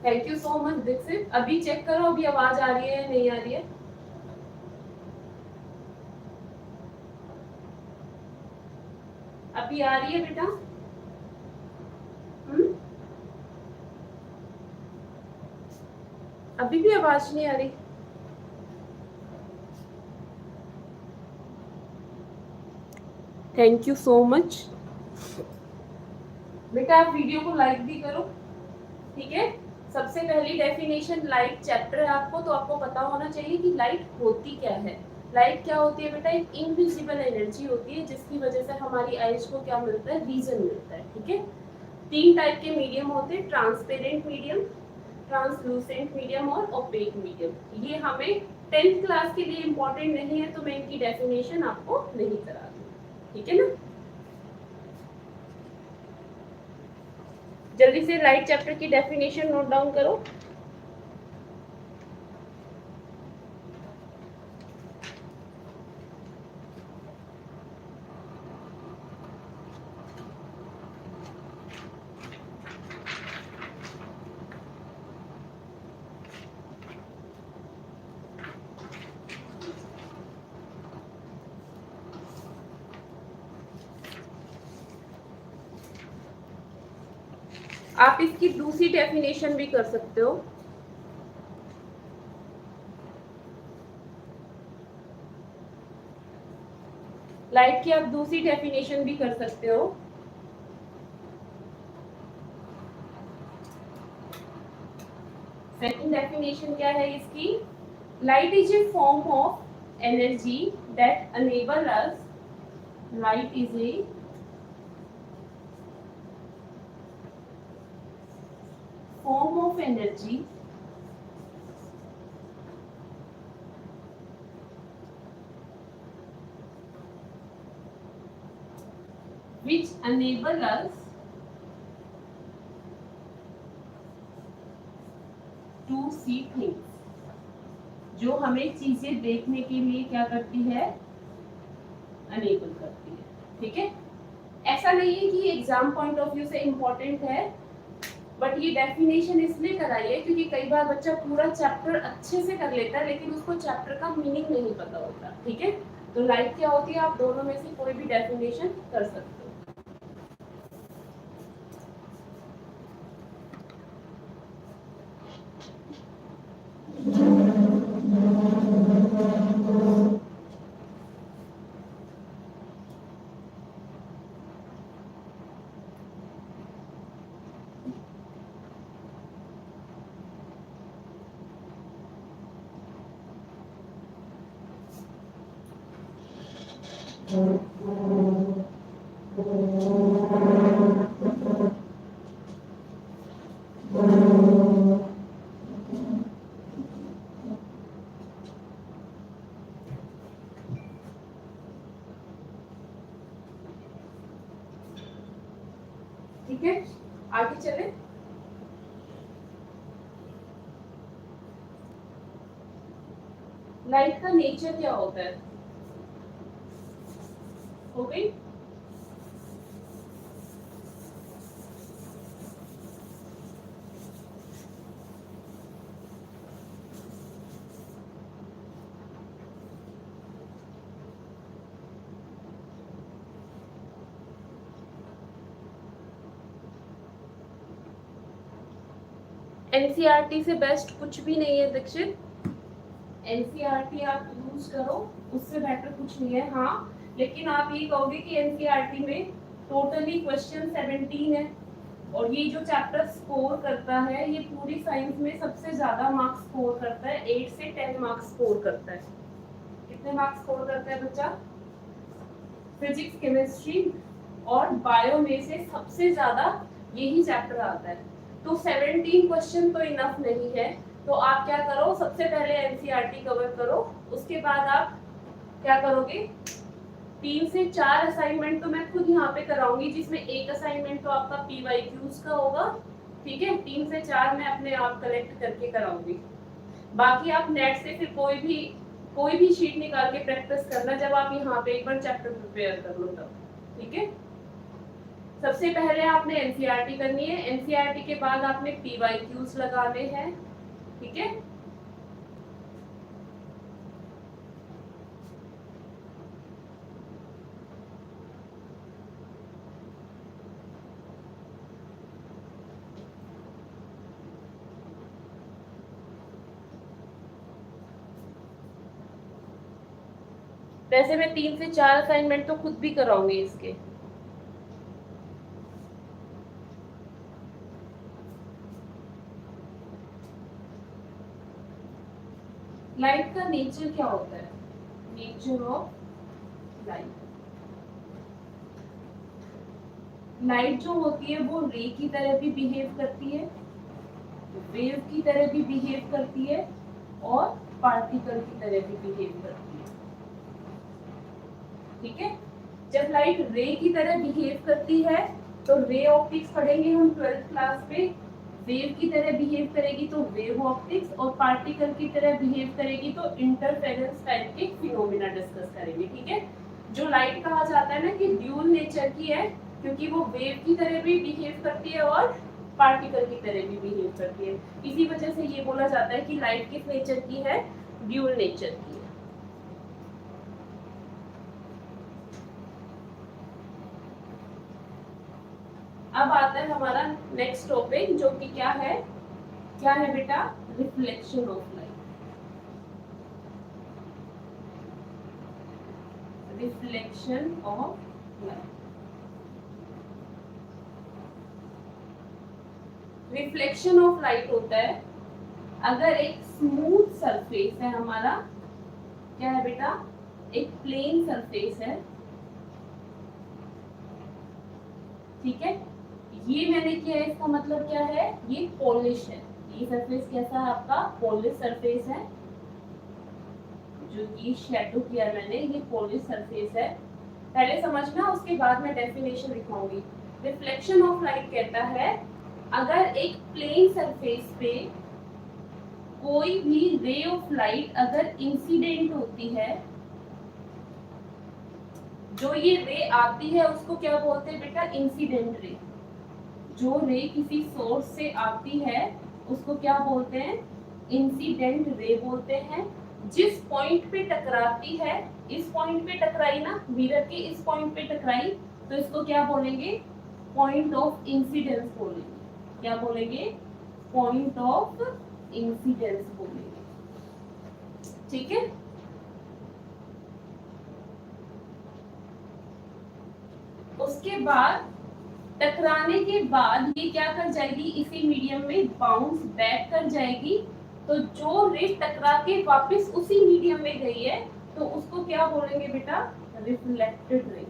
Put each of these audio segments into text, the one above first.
Thank you so much Dixit. अभी check करो अभी आवाज आ रही है या नहीं आ रही है। अभी आ रही है बेटा? अभी भी आवाज नहीं आ रही? थैंक यू सो मच बेटा। आप वीडियो को लाइक भी करो, ठीक है। सबसे पहली डेफिनेशन लाइट चैप्टर है आपको, तो आपको पता होना चाहिए कि लाइट होती क्या है। लाइट क्या होती है बेटा? एक इनविजिबल एनर्जी होती है जिसकी वजह से हमारी आइज को क्या मिलता है? विजन मिलता है, ठीक है। तीन टाइप के मीडियम होते हैं, ट्रांसपेरेंट मीडियम, ट्रांसलूसेंट मीडियम और ओपेक मीडियम। ये हमें 10th क्लास के लिए इंपॉर्टेंट नहीं है, तो मैं इनकी डेफिनेशन आपको नहीं करा दूँ, ठीक है ना। जल्दी से लाइट चैप्टर की डेफिनेशन नोट डाउन करो। आप इसकी दूसरी डेफिनेशन भी कर सकते हो। लाइट की आप दूसरी डेफिनेशन भी कर सकते हो। सेकंड डेफिनेशन क्या है इसकी? Light is a form of energy that enable us, light is a form of energy which enable us to see things, जो हमें चीजें देखने के लिए क्या करती है? अनेबल करती है, ठीक है। ऐसा नहीं है कि एग्जाम पॉइंट ऑफ व्यू से इम्पोर्टेंट है, बट ये डेफिनेशन इसलिए कराई है क्योंकि कई बार बच्चा पूरा चैप्टर अच्छे से कर लेता है लेकिन उसको चैप्टर का मीनिंग नहीं पता होता, ठीक है। तो लाइट क्या होती है, आप दोनों में से कोई भी डेफिनेशन कर सकते हो। ठीक है, आगे चले। लाइट का नेचर क्या होता है? हो गई? एनसीईआरटी से बेस्ट कुछ भी नहीं है दीक्षित। एनसीईआरटी आप यूज करो, उससे बेटर कुछ नहीं है। हाँ, लेकिन आप ये कहोगे कि एनसीईआरटी में टोटली क्वेश्चन 17 है और ये जो चैप्टर स्कोर करता है ये पूरी साइंस में सबसे ज्यादा मार्क्स स्कोर करता है, 8 से 10 मार्क्स स्कोर करता है। कितने मार्क्स स्कोर करता है बच्चा? फिजिक्स, केमिस्ट्री और बायो में से सबसे ज्यादा यही चैप्टर आता है। तो 17 क्वेश्चन तो इनफ नहीं है, तो आप क्या करो, सबसे पहले एनसीईआरटी कवर करो, उसके बाद आप क्या करोगे? 3 से 4 असाइनमेंट तो मैं खुद यहाँ पे कराऊंगी, जिसमें एक असाइनमेंट तो आपका पीवाईक्यूज का होगा, ठीक है। 3 से 4 मैं अपने आप कलेक्ट करके कराऊंगी। बाकी आप नेट से फिर कोई भी शीट निकाल के प्रैक्टिस करना जब आप यहाँ पे एक बार चैप्टर प्रिपेयर कर लो तब, ठीक है। सबसे पहले आपने एनसीईआरटी करनी है, एनसीईआरटी के बाद आपने पीवाईक्यूज लगाने हैं, ठीक है। वैसे मैं 3 से 4 असाइनमेंट तो खुद भी कराऊंगी इसके। लाइट का नेचर क्या होता है? नेचर ऑफ लाइट, लाइट जो होती है वो रे की तरह भी बिहेव करती है, वेव की तरह भी बिहेव करती है और पार्टिकल की तरह भी बिहेव करती है, ठीक है। जब लाइट रे की तरह बिहेव करती है तो रे ऑप्टिक्स पढ़ेंगे हम 12th क्लास में। वेव की तरह बिहेव करेगी तो वेव ऑप्टिक्स, और पार्टिकल की तरह बिहेव करेगी तो इंटरफेरेंस टाइप के फिनोमेना डिस्कस करेंगे, ठीक है। जो लाइट कहा जाता है ना कि ड्यूल नेचर की है, क्योंकि वो वेव की तरह भी बिहेव करती है और पार्टिकल की तरह भी बिहेव करती है। इसी वजह से ये बोला जाता है कि लाइट किस नेचर की है? ड्यूल नेचर की है। अब आता है हमारा नेक्स्ट टॉपिक, जो कि क्या है बेटा? Reflection of light. Reflection of light. Reflection of light होता है अगर एक स्मूथ सरफेस है हमारा, क्या है बेटा? एक प्लेन सरफेस है, ठीक है। ये मैंने किया है, इसका मतलब क्या है? ये पॉलिश है। ये सरफेस कैसा है आपका? पॉलिश सरफेस है। जो ये शैडो किया मैंने, ये पॉलिश सरफेस है। पहले समझना, उसके बाद मैं डेफिनेशन लिखूंगी। रिफ्लेक्शन ऑफ लाइट कहता है अगर एक प्लेन सरफेस पे कोई भी रे ऑफ लाइट अगर इंसिडेंट होती है, जो ये रे आती है उसको क्या बोलते हैं बेटा? Incident ray. जो रे किसी सोर्स से आती है उसको क्या बोलते हैं? इंसिडेंट रे बोलते हैं। जिस पॉइंट पे टकराती है, इस पॉइंट पे टकराई ना, मिरर के इस पॉइंट पे टकराई, तो इसको क्या बोलेंगे? पॉइंट ऑफ इंसिडेंस बोलेंगे। क्या बोलेंगे? पॉइंट ऑफ इंसिडेंस बोलेंगे, ठीक है। उसके बाद टकराने के बाद ये क्या कर जाएगी? इसी मीडियम में बाउंस बैक कर जाएगी। तो जो रे टकरा के वापस उसी मीडियम में गई है तो उसको क्या बोलेंगे बेटा? Reflected ray.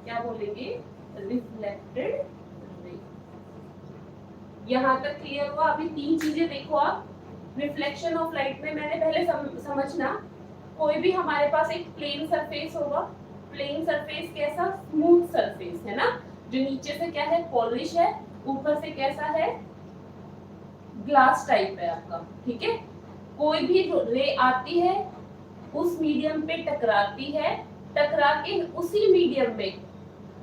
क्या बोलेंगे? Reflected ray. यहाँ तक क्लियर हुआ? अभी 3 चीजें देखो आप। रिफ्लेक्शन ऑफ लाइट में मैंने पहले समझना, कोई भी हमारे पास एक प्लेन सरफेस होगा। प्लेन सरफेस कैसा? स्मूथ सरफेस है ना, जो नीचे से क्या है? पॉलिश है, ऊपर से कैसा है? ग्लास टाइप है आपका, ठीक है। कोई भी रे आती है उस मीडियम पे टकराती है, टकरा के उसी मीडियम में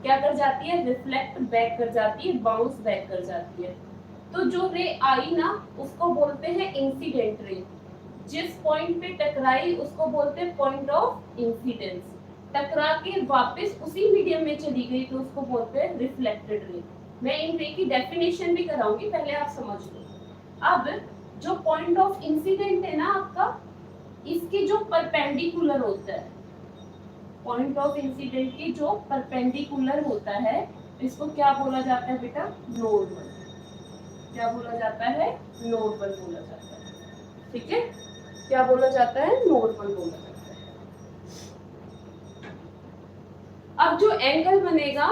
क्या कर जाती है? रिफ्लेक्ट बैक कर जाती है, बाउंस बैक कर जाती है। तो जो रे आई ना उसको बोलते हैं इंसिडेंट रे। जिस पॉइंट पे टकराई उसको बोलते हैं पॉइंट ऑफ इंसिडेंस। टकरा के वापस उसी मीडियम में चली गई तो उसको बोलते हैं रिफ्लेक्टेड रे। मैं इन रे की डेफिनेशन भी कराऊंगी, पहले आप समझ लो। अब जो पॉइंट ऑफ इंसिडेंट है ना आपका, इसके जो परपेंडिकुलर होता है, पॉइंट ऑफ इंसिडेंट के जो परपेंडिकुलर होता है, इसको क्या बोला जाता है बेटा? नॉर्मल। क्या बोला जाता है? नॉर्मल बोला जाता है, ठीक है। क्या बोला जाता है? नॉर्मल बोला जाता है। अब जो एंगल बनेगा,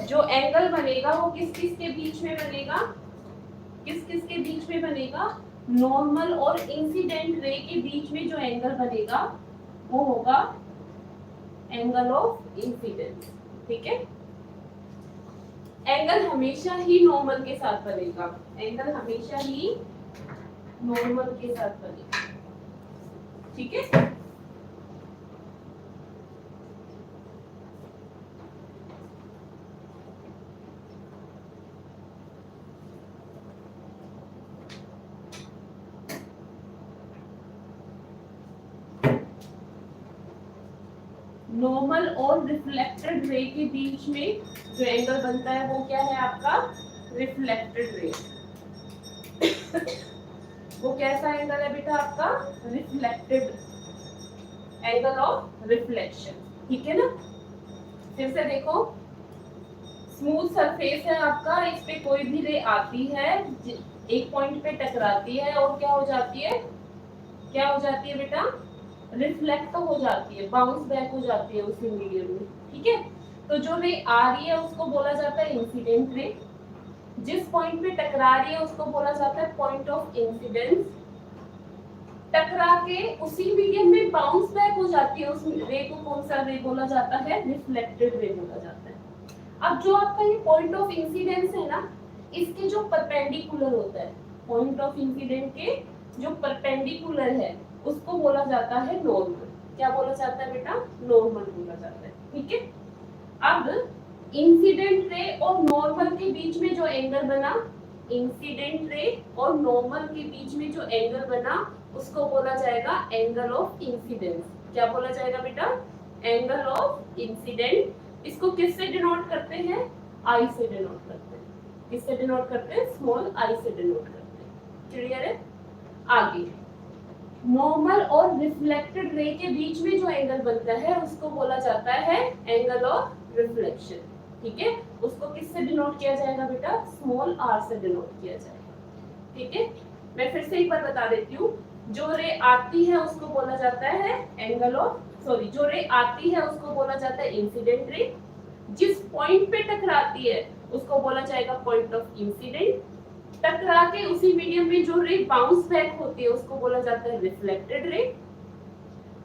जो एंगल बनेगा वो किस किस के बीच में बनेगा? किस किस के बीच में बनेगा? नॉर्मल और इंसिडेंट रे के बीच में जो एंगल बनेगा वो होगा एंगल ऑफ इंसिडेंस, ठीक है। एंगल हमेशा ही नॉर्मल के साथ बनेगा। एंगल हमेशा ही नॉर्मल के साथ बनेगी, ठीक है। नॉर्मल और रिफ्लेक्टेड रे के बीच में जो एंगल बनता है वो क्या है आपका रिफ्लेक्टेड रे। वो कैसा एंगल है बेटा आपका रिफ्लेक्टेड एंगल ऑफ रिफ्लेक्शन, ठीक है ना। फिर से देखो, स्मूथ सरफेस है आपका, इस पे कोई भी रे आती है, एक पॉइंट पे टकराती है और क्या हो जाती है, क्या हो जाती है बेटा, रिफ्लेक्ट हो जाती है, बाउंस बैक हो जाती है उसी मीडियम में, ठीक है। तो जो रे आ रही है उसको बोला जाता है इंसिडेंट रे, जिस पॉइंट पे टकरा रही है उसको बोला जाता है पॉइंट ऑफ इंसिडेंस, टकरा के उसी मीडियम में बाउंस बैक हो जाती है उस रे को कौन सा रे बोला जाता है, रिफ्लेक्टेड रे बोला जाता है। अब जो आपका ये पॉइंट ऑफ इंसिडेंस है ना, इसके जो परपेंडिकुलर होता है, पॉइंट ऑफ इंसिडेंट के जो परपेंडिकुलर है उसको बोला जाता है नॉर्मल। क्या बोला जाता है बेटा, नॉर्मल बोला जाता है, ठीक है। अब इंसिडेंट रे और नॉर्मल के बीच में जो एंगल बना, इंसिडेंट रे और नॉर्मल के बीच में जो एंगल बना उसको बोला जाएगा एंगल ऑफ इंसिडेंस। क्या बोला जाएगा बेटा, एंगल ऑफ इंसिडेंट। इसको किससे डिनोट करते हैं, आई से डिनोट करते हैं। किससे डिनोट करते हैं, स्मॉल आई से डिनोट करते हैं, क्लियर है। आगे नॉर्मल और रिफ्लेक्टेड रे के बीच में जो एंगल बनता है उसको बोला जाता है एंगल ऑफ रिफ्लेक्शन, ठीक है। उसको किससे डिनोट किया जाएगा बेटा, स्मॉल आर से डिनोट किया जाएगा, ठीक है। मैं फिर से एक बार बता देती हूँ, जो रे आती है उसको बोला जाता है एंगल ऑफ जो रे आती है उसको बोला जाता है इंसिडेंट रे, जिस पॉइंट पे टकराती है उसको बोला जाएगा पॉइंट ऑफ इंसिडेंट, टकरा के उसी मीडियम में जो रे बाउंस बैक होती है उसको बोला जाता है reflected ray,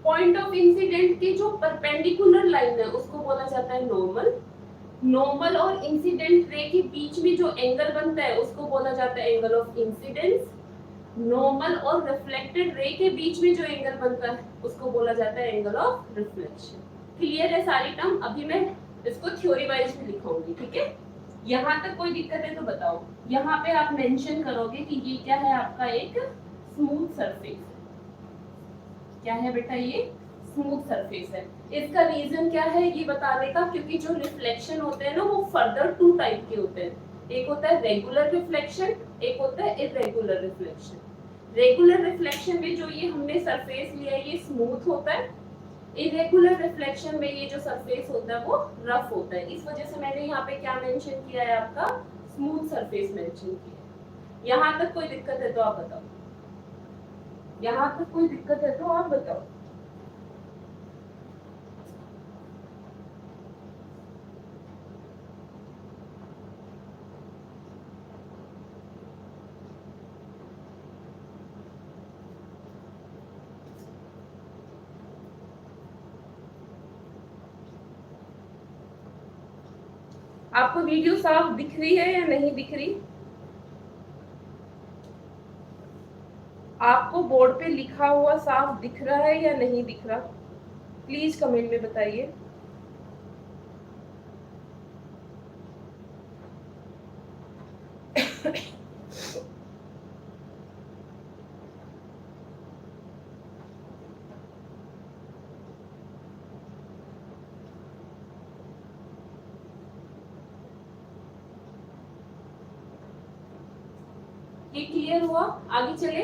point of incident की जो परपेंडिकुलर लाइन है उसको बोला जाता है नॉर्मल, नॉर्मल और इंसिडेंट रे के बीच में जो एंगल बनता है उसको बोला जाता है एंगल ऑफ इंसिडेंस, नॉर्मल और रिफ्लेक्टेड रे के बीच में जो एंगल बनता है उसको बोला जाता है एंगल ऑफ रिफ्लेक्शन। क्लियर है सारी टर्म, अभी मैं इसको थ्योरी वाइज में लिखाऊंगी, ठीक है। यहाँ तक कोई दिक्कत है तो बताओ। यहाँ पे आप मेंशन करोगे कि ये क्या है आपका एक स्मूथ सरफेस, क्या है बेटा, ये स्मूथ सरफेस है। इसका रीजन क्या है ये बताने का, क्योंकि जो रिफ्लेक्शन होते हैं ना वो फर्दर टू टाइप के होते हैं, एक होता है रेगुलर रिफ्लेक्शन, एक होता है इरेगुलर रिफ्लेक्शन। रेगुलर रिफ्लेक्शन में जो ये हमने सरफेस लिया है ये स्मूथ होता है, इरेगुलर रिफ्लेक्शन में ये जो सरफेस होता है वो रफ होता है। इस वजह से मैंने यहाँ पे क्या मेंशन किया है आपका स्मूथ सरफेस मेंशन किया है। यहाँ तक कोई दिक्कत है तो आप बताओ, यहाँ तक कोई दिक्कत है तो आप बताओ। आपको वीडियो साफ दिख रही है या नहीं दिख रही? आपको बोर्ड पे लिखा हुआ साफ दिख रहा है या नहीं दिख रहा? प्लीज कमेंट में बताइए। ये क्लियर हुआ? आगे चले।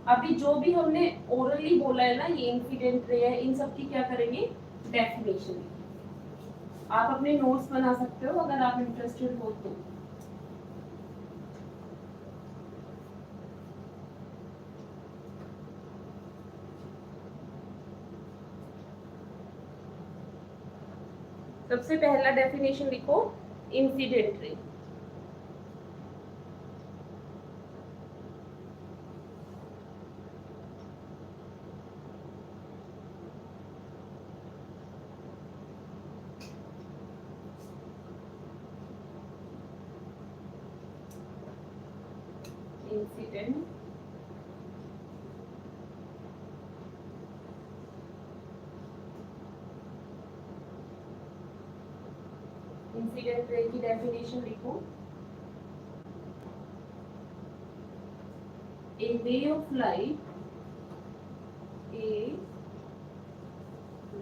अभी जो भी हमने ओरली बोला है ना, ये इंसिडेंट रे है, इन सब की क्या करेंगे, डेफिनेशन। आप अपने नोट्स बना सकते हो अगर आप इंटरेस्टेड हो तो। सबसे पहला डेफिनेशन लिखो, incident ray. Incident incident ray की डेफिनेशन लिखो, a ray of light, a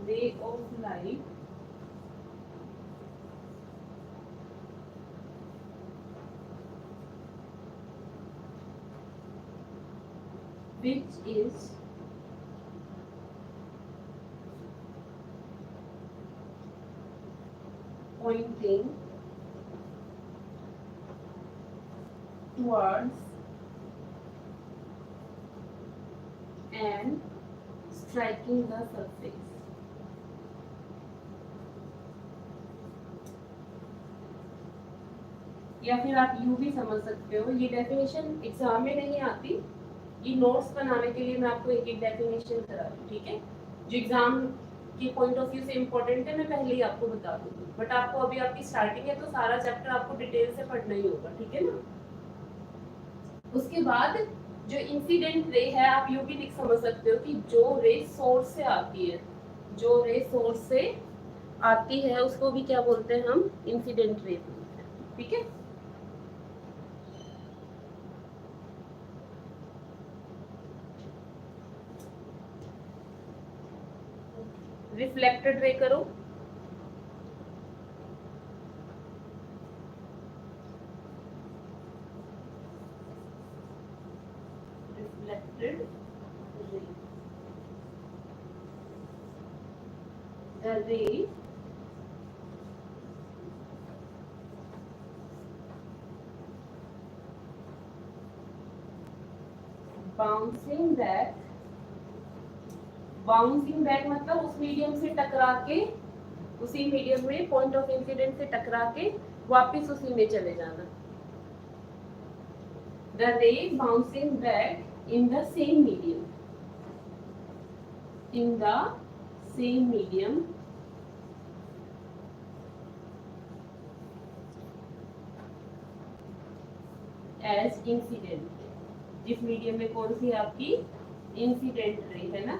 ray of light which is pointing towards and striking the surface. या फिर आप यू भी समझ सकते हो, ये डेफिनेशन एग्जाम में नहीं आती, ये नोट्स बनाने के लिए मैं आपको एक एक डेफिनेशन करा रही हूँ, ठीक है। जो एग्जाम के पॉइंट ऑफ व्यू से इम्पोर्टेंट है मैं पहले ही आपको बता दूंगी, बट आपको अभी आपकी स्टार्टिंग है तो सारा चैप्टर आपको डिटेल से पढ़ना ही होगा, ठीक है ना। उसके बाद जो इंसिडेंट रे है, आप यू भी लिख समझ सकते हो कि जो रे सोर्स से आती है, जो रे सोर्स से आती है उसको भी क्या बोलते हैं हम, इंसिडेंट रे बोलते हैं, ठीक है। रिफ्लेक्टेड रे करो, रिफ्लेक्टेड रे, द रे बाउंसिंग बैक, बाउंसिंग बैक मतलब उस मीडियम से टकरा के, उसी मीडियम में पॉइंट ऑफ इंसिडेंट से टकरा के वापस उसी में चले जाना। The ray bouncing back in the same medium, in the same medium as incident, जिस मीडियम में कौन सी आपकी इंसिडेंट रे है ना,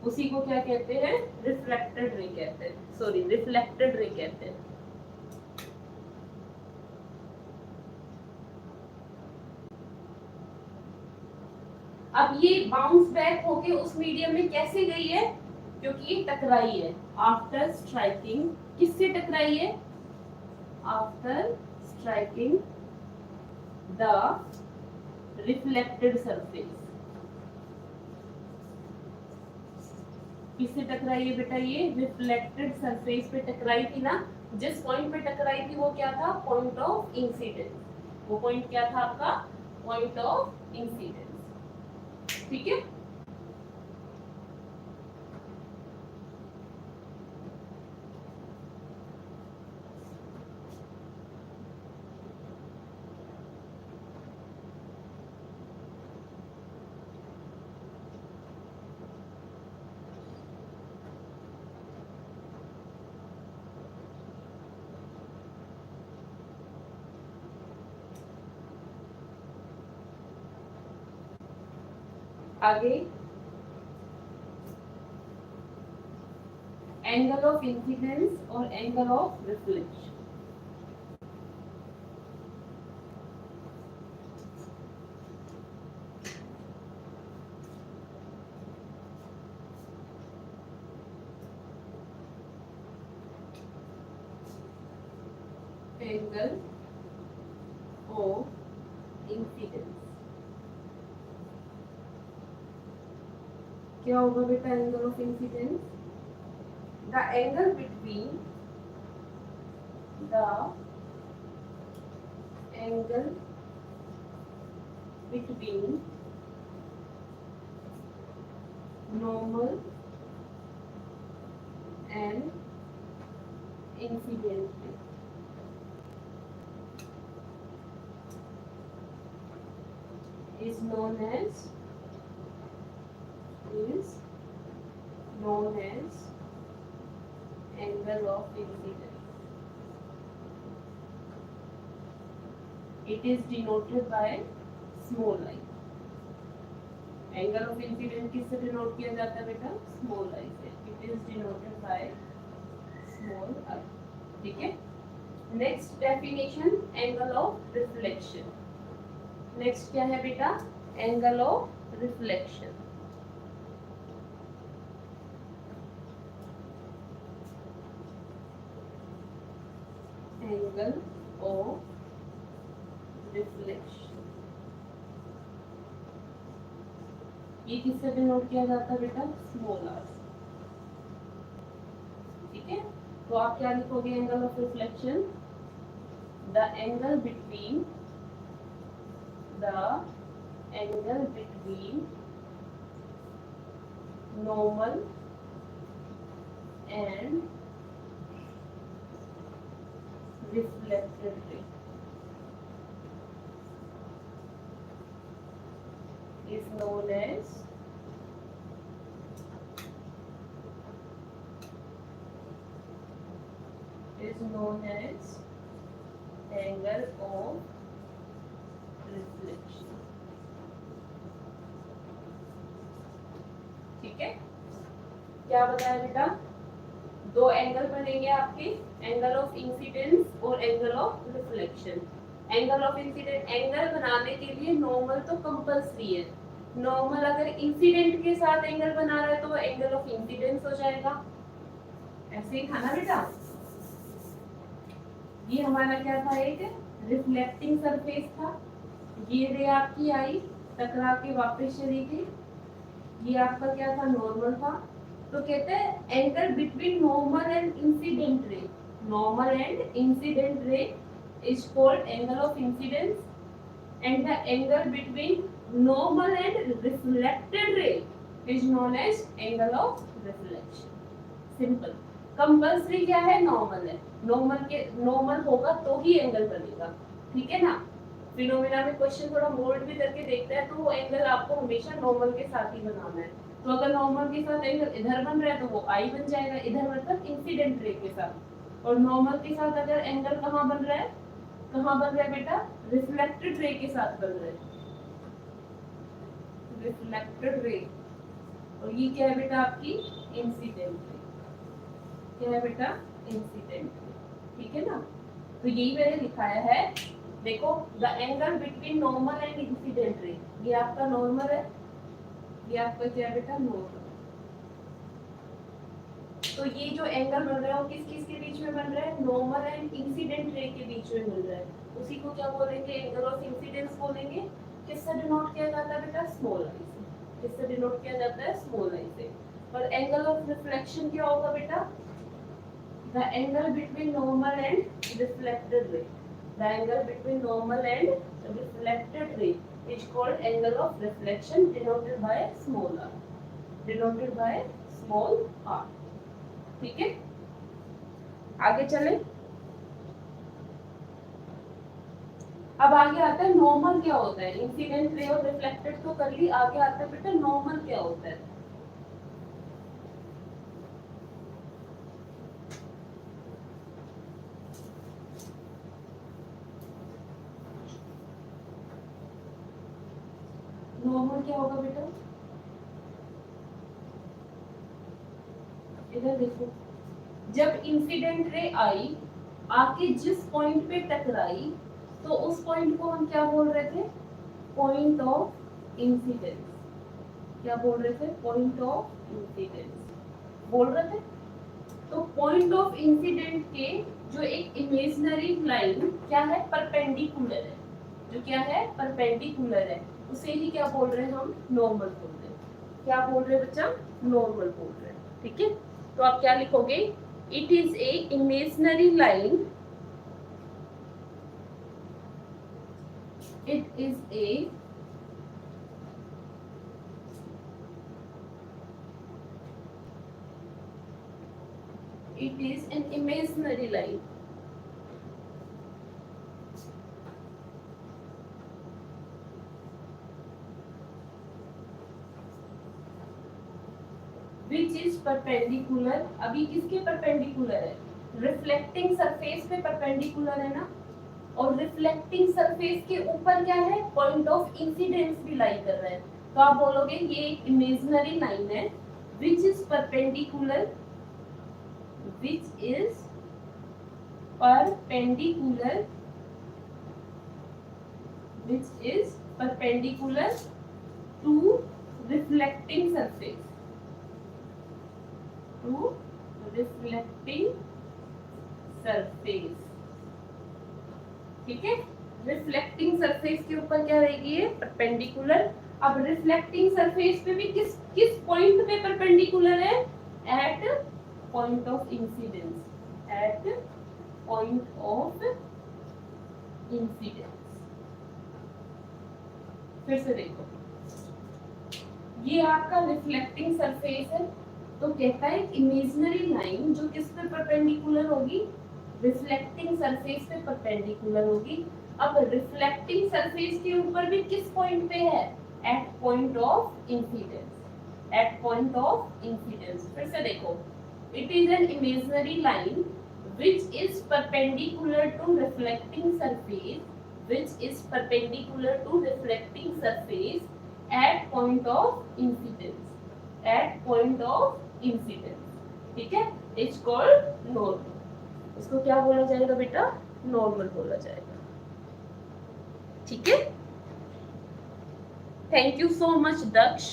उसी को क्या कहते हैं, रिफ्लेक्टेड रे कहते हैं, सॉरी रिफ्लेक्टेड रे कहते हैं। अब ये बाउंस बैक होके उस मीडियम में कैसे गई है, क्योंकि ये टकराई है आफ्टर स्ट्राइकिंग, किससे टकराई है, after striking the reflected surface. किससे टकराई है बेटा, ये रिफ्लेक्टेड सरफेस पे टकराई थी ना, जिस पॉइंट पे टकराई थी वो क्या था, पॉइंट ऑफ इंसिडेंस, वो पॉइंट क्या था आपका, पॉइंट ऑफ इंसिडेंस, ठीक है। आगे एंगल ऑफ इंसिडेंस और angle of reflection, angle of incidence क्या होगा बेटा, angle of incidence, the angle between, the angle between normal and incident is known as angle of incidence. It is denoted by small I. Angle of incident किससे denote किया जाता है बेटा, small I से, it is denoted by small I. ठीक है। Next definition angle of reflection. Next क्या है बेटा? Angle of reflection. Angle of reflection ये किससे डिनोट किया जाता है बेटा? Small R. ठीक है, तो आप क्या लिखोगे angle of reflection? The angle between normal and reflected ray is known as angle of reflection। ठीक है, क्या बताया बेटा? दो एंगल बनेंगे आपके, एंगल ऑफ इंसिडेंस और angle of reflection. Angle of incident, angle बनाने के लिए नॉर्मल तो कंपल्सरी है। नॉर्मल अगर इंसिडेंट के साथ एंगल बना रहा है तो वो एंगल ऑफ इंसिडेंस हो जाएगा। ऐसे ही था ना बेटा? ये हमारा क्या था? एक रिफ्लेक्टिंग सरफेस था। ये रे आपकी आई, टकरा के वापस चली गई। ये आपका क्या था? नॉर्मल था। तो कहते हैं angle between normal and incident ray, normal and incident ray is called angle of incidence, and the angle between normal and reflected ray is known as angle of reflection. Simple. Compulsory क्या है? Normal है। Normal होगा तो ही angle बनेगा। ठीक है ना? Phenomena में क्वेश्चन थोड़ा मोल्ड भी करके देखता है, तो वो एंगल आपको हमेशा नॉर्मल के साथ ही बनाना है। तो अगर नॉर्मल के साथ एंगल इधर बन रहा है तो वो आई बन जाएगा, इधर मतलब इंसिडेंट रे के साथ। और नॉर्मल के साथ अगर एंगल कहाँ बन रहा है? कहाँ बन रहा है बेटा? रिफ्लेक्टेड रे के साथ बन रहा है, रिफ्लेक्टेड रे। और ये क्या है बेटा? आपकी इंसिडेंट रे। क्या है बेटा? Incident ray. ठीक है ना? तो यही मैंने दिखाया है। देखो, the angle between normal and incident रे, ये आपका नॉर्मल है, ये आपका क्या है बेटा? नॉर्मल। तो ये जो एंगल बन रहा है वो किस किस के बीच में बन रहा है? नॉर्मल एंड इंसिडेंट रे के बीच में बन रहा है। उसी को क्या बोलेंगे? एंगल ऑफ इंसिडेंस बोलेंगे। किससे डिनोट किया जाता है बेटा? स्मॉल आई से। किससे डिनोट किया जाता है? स्मॉल आई से। और एंगल ऑफ रिफ्लेक्शन क्या होगा बेटा? The angle between normal and reflected ray, the angle between normal and reflected रे is called angle of reflection, denoted by small r, denoted by small r। ठीक है, आगे चले। अब आगे आता है नॉर्मल क्या होता है। इंसिडेंट रे और रिफ्लेक्टेड तो कर ली, आगे आता है बेटा नॉर्मल क्या होता है। नॉर्मल क्या होगा बेटा? इधर देखो, जब इंसिडेंट रे आई, आके जिस पॉइंट पे टकराई, तो उस पॉइंट को हम क्या बोल रहे थे? Point of incidence. क्या बोल रहे थे? पॉइंट ऑफ इंसिडेंस बोल रहे थे। तो पॉइंट ऑफ इंसिडेंट के जो एक इमेजिनरी लाइन क्या है? परपेंडिकुलर है। जो क्या है? परपेंडिकुलर है। उसे ही क्या बोल रहे हैं हम? नॉर्मल बोल रहे हैं। क्या बोल रहे हैं बच्चा? नॉर्मल बोल रहे हैं। ठीक है, तो आप क्या लिखोगे? It is a imaginary line, it is a it is an imaginary line which is perpendicular। अभी किसके परपेंडिकुलर है? रिफ्लेक्टिंग सरफेस पे परपेंडिकुलर है ना। और रिफ्लेक्टिंग सरफेस के ऊपर क्या है? पॉइंट ऑफ इंसिडेंस भी लाई कर रहा है। तो आप बोलोगे ये एक इमेजिनरी लाइन है which is perpendicular, which is perpendicular, which is perpendicular to reflecting surface, to reflecting surface, ठीक है। रिफ्लेक्टिंग सरफेस के ऊपर क्या रहेगी ये परपेंडिकुलर। अब रिफ्लेक्टिंग सरफेस पे भी किस किस पॉइंट पे परपेंडिकुलर है, at point of incidence, at point of incidence. फिर से देखो, ये आपका रिफ्लेक्टिंग सरफेस है, तो कहता है इमेजिनरी लाइन जो किस पे परपेंडिकुलर होगी, रिफ्लेक्टिंग सरफेस पे परपेंडिकुलर होगी। अब रिफ्लेक्टिंग सरफेस के ऊपर भी किस पॉइंट पे है, at point of incidence, at point of incidence. फिर से देखो, it is an imaginary line which is perpendicular to reflecting surface, which is perpendicular to reflecting surface at point of incidence, at point of incidence, ठीक है। It's called normal. इसको क्या बोला जाएगा बेटा, नॉर्मल बोला जाएगा, ठीक है। थैंक यू सो मच दक्ष।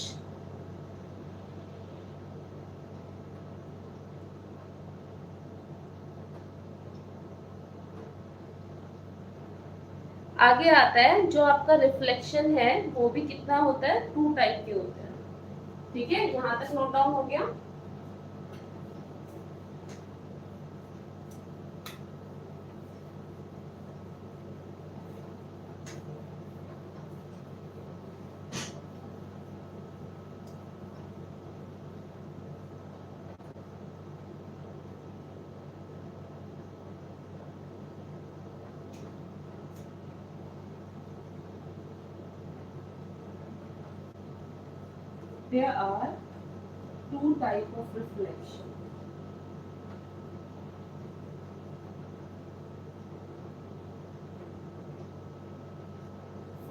आगे आता है जो आपका रिफ्लेक्शन है वो भी कितना होता है, 2 टाइप के होते हैं, ठीक है। यहाँ तक नोट डाउन हो गया। There are 2 type of reflection.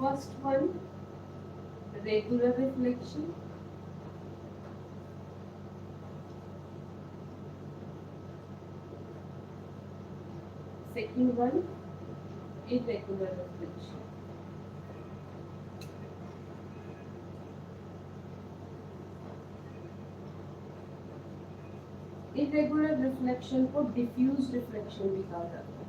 First one, regular reflection. Second one, irregular reflection. Irregular reflection को डिफ्यूज रिफ्लेक्शन भी कहा जाता है।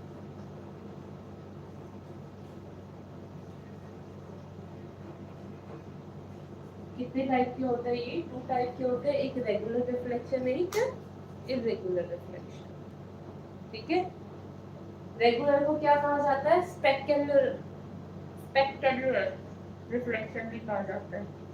कितने टाइप के होते हैं ये, 2 टाइप के होते हैं, एक रेगुलर रिफ्लेक्शन, एक इरेगुलर रिफ्लेक्शन, ठीक है। रेगुलर को क्या कहा जाता है, स्पेक्युलर, स्पेक्युलर रिफ्लेक्शन भी कहा जाता है।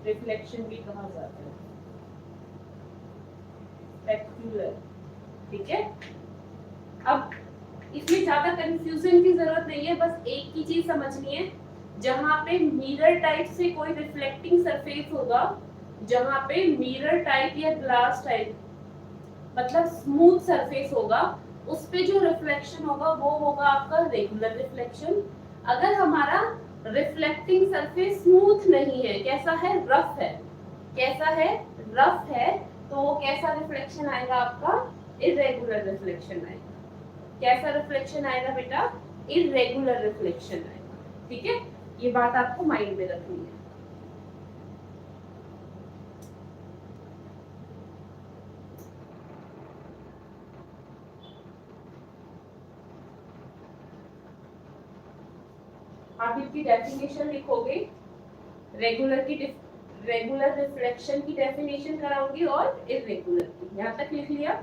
रिफ्लेक्शन भी कहा जाता है, स्पेक्युलर, ठीक है। अब इसमें ज्यादा कंफ्यूजन की जरूरत नहीं है, बस एक ही चीज समझनी है, जहां पे मिरर टाइप से कोई रिफ्लेक्टिंग सरफेस होगा, जहां पे मिरर टाइप या ग्लास टाइप मतलब स्मूथ सरफेस होगा, उस पे जो रिफ्लेक्शन होगा वो होगा आपका रेगुलर रिफ्लेक्शन। अगर हमारा रिफ्लेक्टिंग सरफेस स्मूथ नहीं है, कैसा है, रफ है, कैसा है, रफ है, तो वो कैसा रिफ्लेक्शन आएगा आपका, इरेगुलर रिफ्लेक्शन आएगा। कैसा रिफ्लेक्शन आएगा बेटा, इरेगुलर रिफ्लेक्शन आएगा, ठीक है। ये बात आपको माइंड में रखनी है। आप इसकी डेफिनेशन लिखोगे, रेगुलर की रेगुलर रिफ्लेक्शन की डेफिनेशन कराऊंगी और इरेगुलर की, यहाँ तक लिख लिया।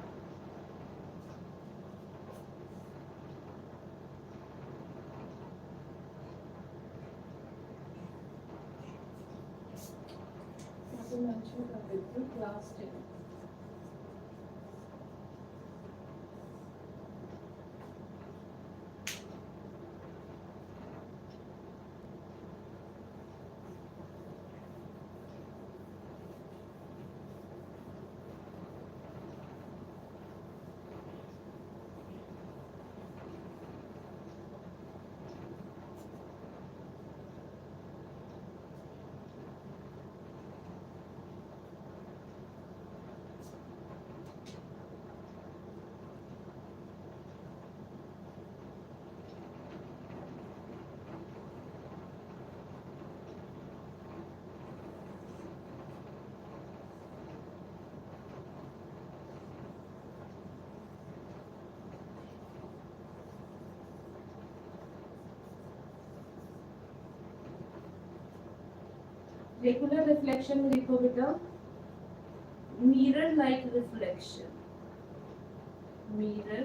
क्लास 10 रेगुलर रिफ्लेक्शन में लिखो बेटा मिरर लाइक रिफ्लेक्शन। मिरर,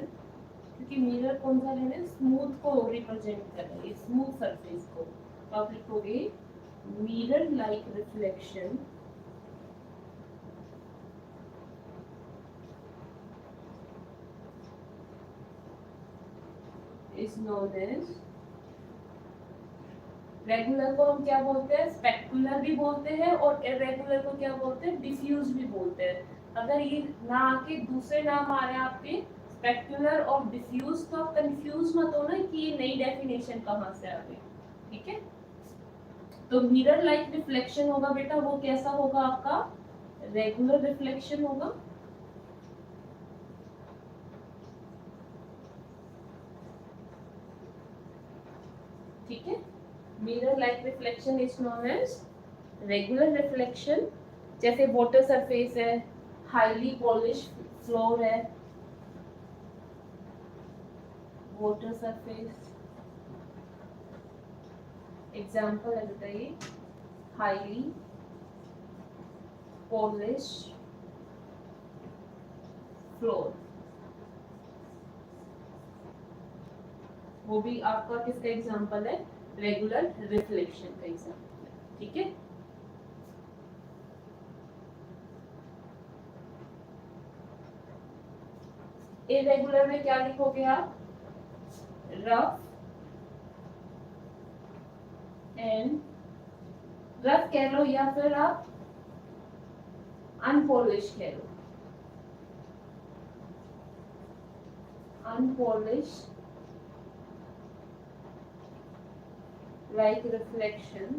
क्योंकि मिरर कौन सा है, स्मूथ को रिप्रेजेंट कर रहा है, स्मूथ सरफेस को, तो आप लिखोगे mirror like reflection is known as, regular को हम क्या बोलते हैं, स्पेक्युलर भी बोलते हैं, और इरेगुलर को क्या बोलते हैं, डिफ्यूज भी बोलते हैं। अगर ये ना आके दूसरे नाम आ रहे हैं आपके स्पेक्युलर और डिफ्यूज, तो आप कंफ्यूज मत हो ना कि ये नई डेफिनेशन कहाँ से आ गई, ठीक है। तो मिरर लाइक रिफ्लेक्शन होगा बेटा, वो कैसा होगा आपका, रेगुलर रिफ्लेक्शन होगा। ठीक है, mirror like reflection is known as regular reflection. जैसे वाटर सरफेस है, हाईली पॉलिश फ्लोर है, वाटर सरफेस एग्जाम्पल है बताइए, हाईली पॉलिश फ्लोर, वो भी आपका किसका एग्जाम्पल है, रेगुलर रिफ्लेक्शन का एग्जाम्पल है, ठीक है। इरेगुलर में क्या लिखोगे आप, रफ एंड, रफ कह लो या फिर आप अनपॉलिश कह लो, unpolished like reflection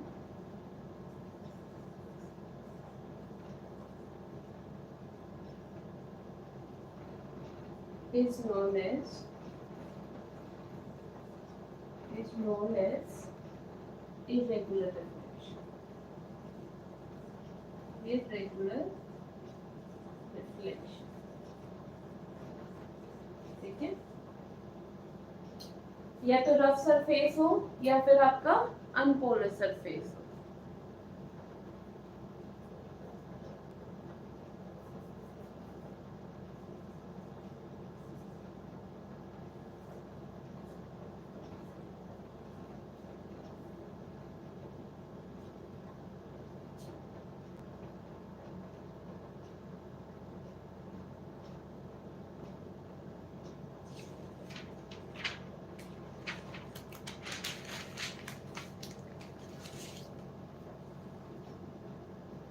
is known as irregular reflection, irregular reflection, ठीक है। या तो रफ सरफेस हो या फिर आपका अनपोलर सरफेस हो।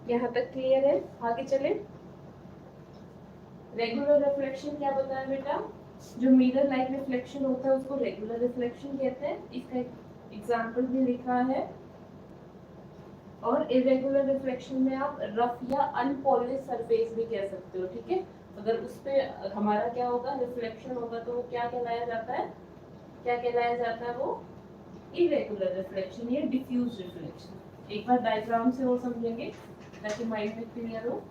यहाँ तक क्लियर है, आगे चले। रेगुलर रिफ्लेक्शन क्या बताया बेटा, जो मिरर लाइक रिफ्लेक्शन होता है उसको रेगुलर रिफ्लेक्शन कहते हैं, इसका एग्जांपल भी लिखा है। और इरेगुलर रिफ्लेक्शन में आप रफ या अनपॉलिश सरफेस भी कह सकते हो, ठीक है। अगर उस पे हमारा क्या होगा, रिफ्लेक्शन होगा, तो वो क्या कहलाया जाता है, क्या कहलाया जाता है, वो इरेगुलर रिफ्लेक्शन या डिफ्यूज रिफ्लेक्शन। एक बार डायग्राम से वो समझेंगे ताकि माइंड में क्लियर हो।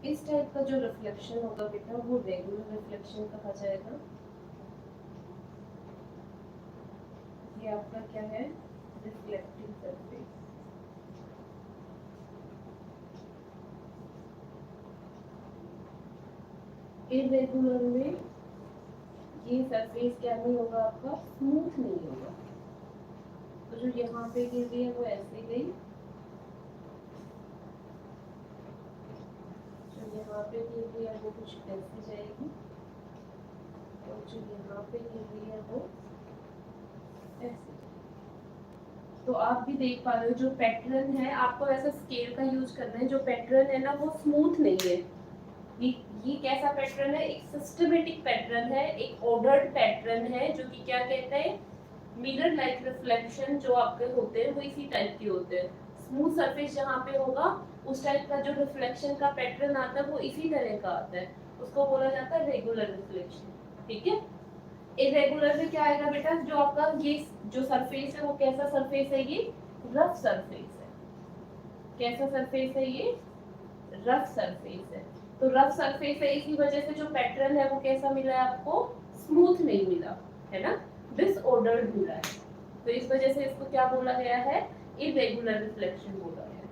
इस टाइप का जो रिफ्लेक्शन होगा बेटा वो रेगुलर रिफ्लेक्शन कहा जाएगा। ये आपका क्या है, रिफ्लेक्टिंग सरफेस। इरेगुलर में ये सरफेस क्या नहीं होगा आपका, स्मूथ नहीं होगा। तो जो यहाँ पे गिर रही है वो ऐसे गई, जो यहाँ पे गिर रही है वो कुछ ऐसे जाएगी, और जो यहाँ पे गिर रही है वो ऐसे। तो आप भी देख पा रहे हो जो पैटर्न है, आपको ऐसा स्केल का यूज करना है। जो पैटर्न है ना वो स्मूथ नहीं है। ये कैसा पैटर्न है, एक सिस्टमेटिक पैटर्न है, एक ऑर्डर्ड पैटर्न है, जो कि क्या कहते हैं, मिरर लाइक रिफ्लेक्शन जो आपके होते हैं वो इसी टाइप के होते हैं। स्मूथ सरफेस जहाँ पे होगा उस टाइप का जो रिफ्लेक्शन का पैटर्न आता है वो इसी तरह का आता है, उसको बोला जाता है रेगुलर रिफ्लेक्शन। ठीक है। इरेगुलर में क्या आएगा बेटा, जो आपका ये जो सरफेस है वो कैसा सरफेस है, ये रफ सरफेस है। कैसा सरफेस है, ये रफ सरफेस है। तो रफ सरफेस है, इसी वजह से जो पैटर्न है वो कैसा मिला है आपको, स्मूथ नहीं मिला है ना, डिसऑर्डर्ड मिला है। तो इस वजह से इसको क्या बोला गया है, इरेगुलर रिफ्लेक्शन बोला गया है।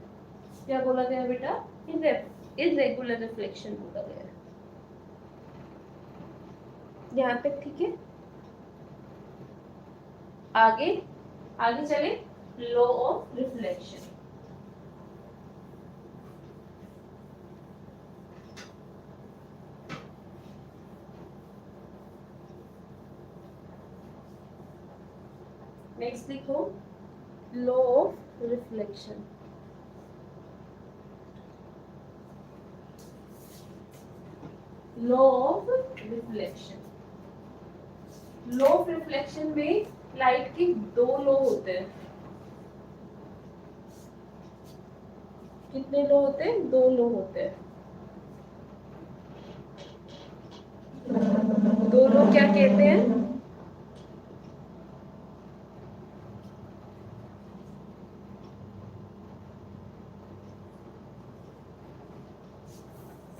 क्या बोला गया बेटा, इरेगुलर रिफ्लेक्शन बोला गया है। यहाँ तक ठीक है। आगे आगे चले, लॉ ऑफ रिफ्लेक्शन। नेक्स्ट लिखो, law of reflection. Law of reflection, law of reflection में लाइट के दो लॉ होते हैं। कितने लॉ होते हैं, दो लॉ होते हैं। दो लॉ क्या कहते हैं,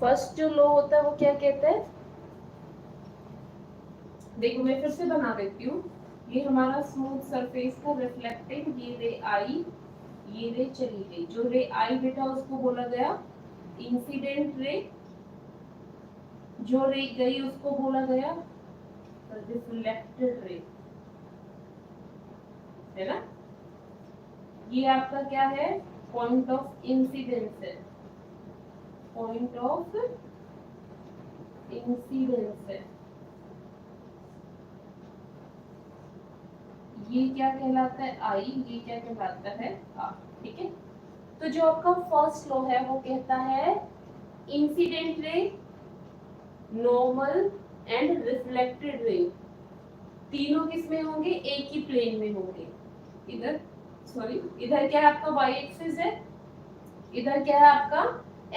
फर्स्ट जो लो होता है वो क्या कहते हैं, देखो मैं फिर से बना देती हूँ। ये हमारा स्मूथ सरफेस का रिफ्लेक्टेड, ये रे आई, ये रे चली गई। जो रे आई बेटा उसको बोला गया इंसिडेंट रे, जो रे गई उसको बोला गया रिफ्लेक्टेड रे, है ना। ये आपका क्या है, पॉइंट ऑफ इंसिडेंस है, पॉइंट ऑफ इंसिडेंस है। ये क्या कहलाता है, आई, ये क्या कहलाता है, आर। ठीक है। तो जो आपका फर्स्ट लॉ है वो कहता है incident ray, normal and reflected ray तीनों किस में होंगे, एक ही प्लेन में होंगे। इधर सॉरी, इधर क्या है आपका वाई एक्सिस है, इधर क्या है आपका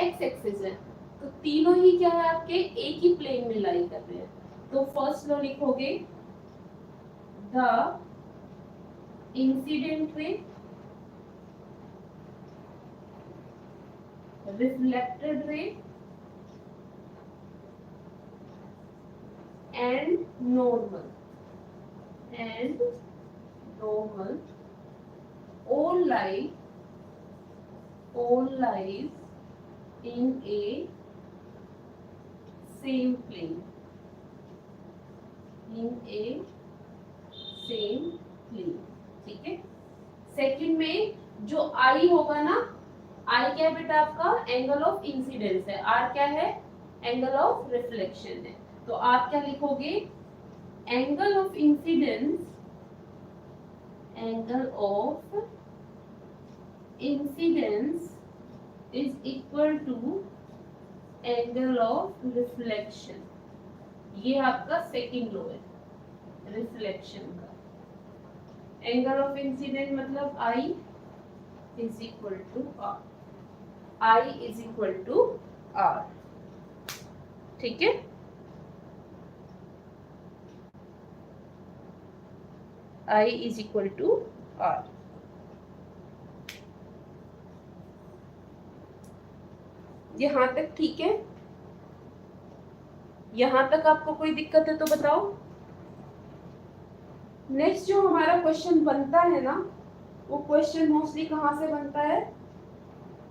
एक्स एक्सिस है। तो तीनों ही क्या है आपके एक ही प्लेन में लाई कर रहे हैं। तो फर्स्ट लॉ लिखोगे, द इंसिडेंट रे, reflected ray and normal all lies in a same plane, ठीक है। सेकंड में जो आई होगा ना, आई क्या है बेटा आपका, एंगल ऑफ इंसिडेंस है, आर क्या है, एंगल ऑफ रिफ्लेक्शन है। तो आप क्या लिखोगे, angle of incidence, angle of incidence is equal to angle of reflection. ये आपका सेकंड लॉ है रिफ्लेक्शन का। एंगल ऑफ इंसिडेंट मतलब I is equal to R, I is equal to R. ठीक है। I is equal to R. यहां तक ठीक है। यहां तक आपको कोई दिक्कत है तो बताओ। नेक्स्ट जो हमारा क्वेश्चन बनता है ना, वो क्वेश्चन मोस्टली कहाँ से बनता है,